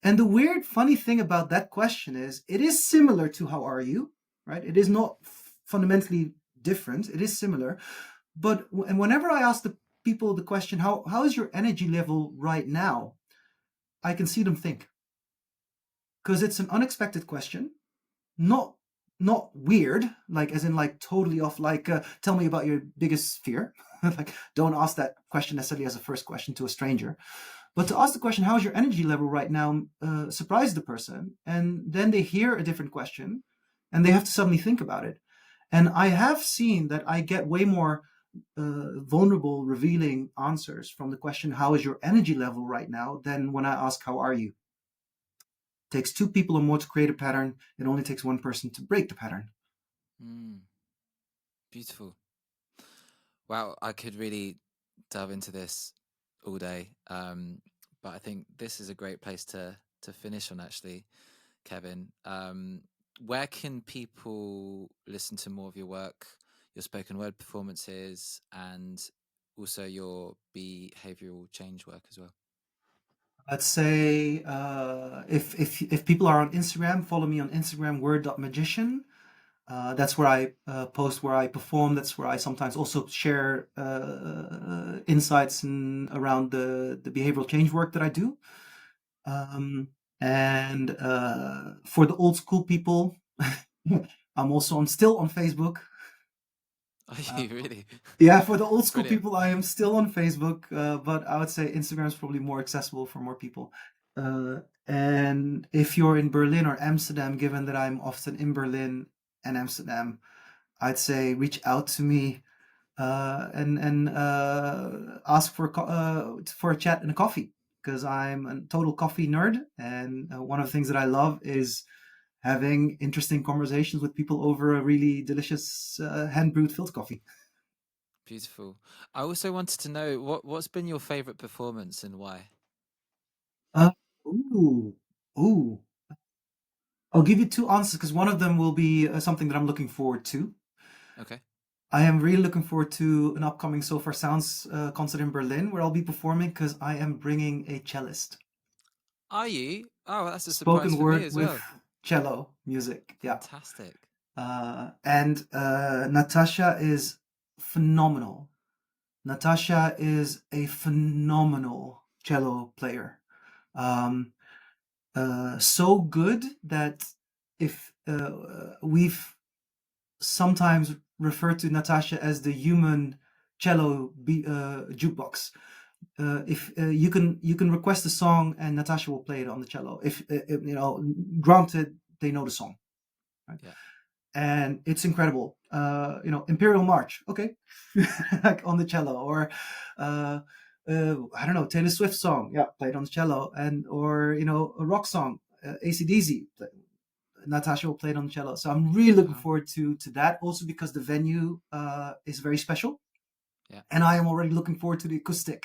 And the weird, funny thing about that question is it is similar to "how are you?" Right? It is not fundamentally different. It is similar. But and whenever I ask the people the question, how is your energy level right now? I can see them think, because it's an unexpected question, not not weird, like as in like totally off, like tell me about your biggest fear. Like don't ask that question necessarily as a first question to a stranger, but to ask the question, how's your energy level right now, surprise the person, and then they hear a different question and they have to suddenly think about it. And I have seen that I get way more vulnerable, revealing answers from the question, how is your energy level right now, than when I ask, how are you? It takes two people or more to create a pattern. It only takes one person to break the pattern. Mm, beautiful. Wow, I could really delve into this all day, but I think this is a great place to finish on. Actually, Kevin, where can people listen to more of your work, your spoken word performances, and also your behavioral change work as well? Let's say if people are on Instagram, follow me on Instagram, word.magician. That's where I post, where I perform. That's where I sometimes also share insights around the behavioral change work that I do. Um, and for the old school people, I'm still on Facebook. Are Uh, you really? yeah, for the old school Brilliant. people, I am still on Facebook, but I would say Instagram is probably more accessible for more people. And if you're in Berlin or Amsterdam, given that I'm often in Berlin and Amsterdam, I'd say reach out to me and ask for a chat and a coffee, because I'm a total coffee nerd, and one of the things that I love is having interesting conversations with people over a really delicious hand brewed filter coffee. Beautiful. I also wanted to know what's been your favorite performance and why. Uh, ooh, ooh. I'll give you two answers because one of them will be something that I'm looking forward to. Okay. I am really looking forward to an upcoming So Far Sounds concert in Berlin where I'll be performing, because I am bringing a cellist. Are you? Oh, that's a surprise Spoken for me word as with well. cello music. Yeah. Fantastic. And Natasha is phenomenal. Natasha is a phenomenal cello player. Um, so good that if we've sometimes referred to Natasha as the human cello jukebox. If you can request a song and Natasha will play it on the cello. If you know, granted they know the song, right? Yeah. And it's incredible. You know, Imperial March, okay, like on the cello, or I don't know, Taylor Swift song, yeah, played on the cello, and or you know, a rock song, AC/DC, Natasha will play it on the cello. So I'm really looking Wow. forward to that, also because the venue is very special, Yeah. and I am already looking forward to the acoustic.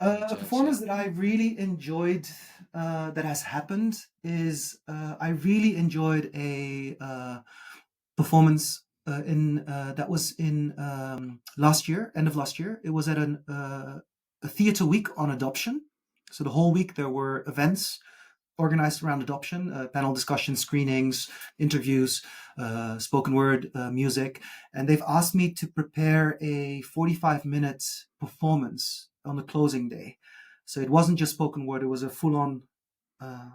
In the A church. Yeah. performance that I really enjoyed that has happened is I really enjoyed a performance in that was in last year, end of last year. It was at a theater week on adoption. So the whole week there were events organized around adoption, panel discussions, screenings, interviews, spoken word, music. And they've asked me to prepare a 45-minute performance on the closing day. So it wasn't just spoken word, it was a full on, uh,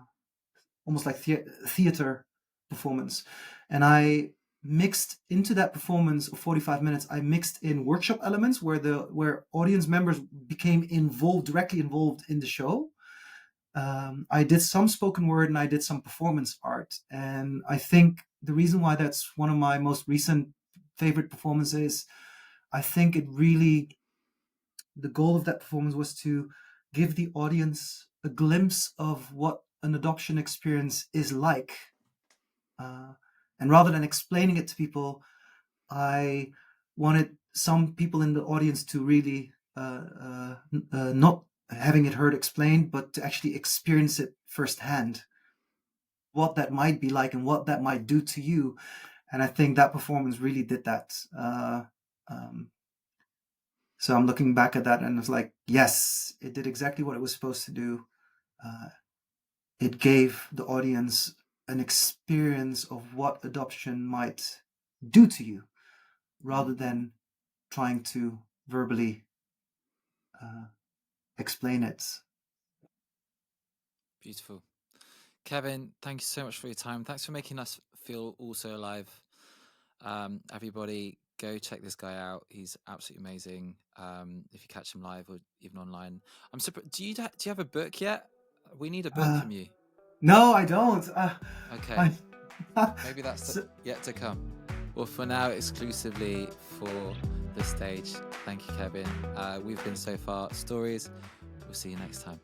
almost like theater performance. And I mixed into that performance of 45 minutes, I mixed in workshop elements where audience members became involved, directly involved in the show. I did some spoken word and I did some performance art. And I think the reason why that's one of my most recent favorite performances, I think it really, the goal of that performance was to give the audience a glimpse of what an adoption experience is like. Uh, and rather than explaining it to people, I wanted some people in the audience to really not having it heard explained, but to actually experience it firsthand, what that might be like and what that might do to you. And I think that performance really did that. Um, so I'm looking back at that and it's like, yes, it did exactly what it was supposed to do. Uh, it gave the audience an experience of what adoption might do to you, rather Mm, than trying to verbally uh, explain it. beautiful. Kevin, thank you so much for your time. Thanks for making us Feel Also Alive. Everybody go check this guy out. He's absolutely amazing. If you catch him live or even online. I'm surprised. Do you have a book yet? We need a book from you. No, I don't. Okay. I, Maybe that's so, yet to come. Well, for now, exclusively for the stage. Thank you, Kevin. We've been So Far Stories. We'll see you next time.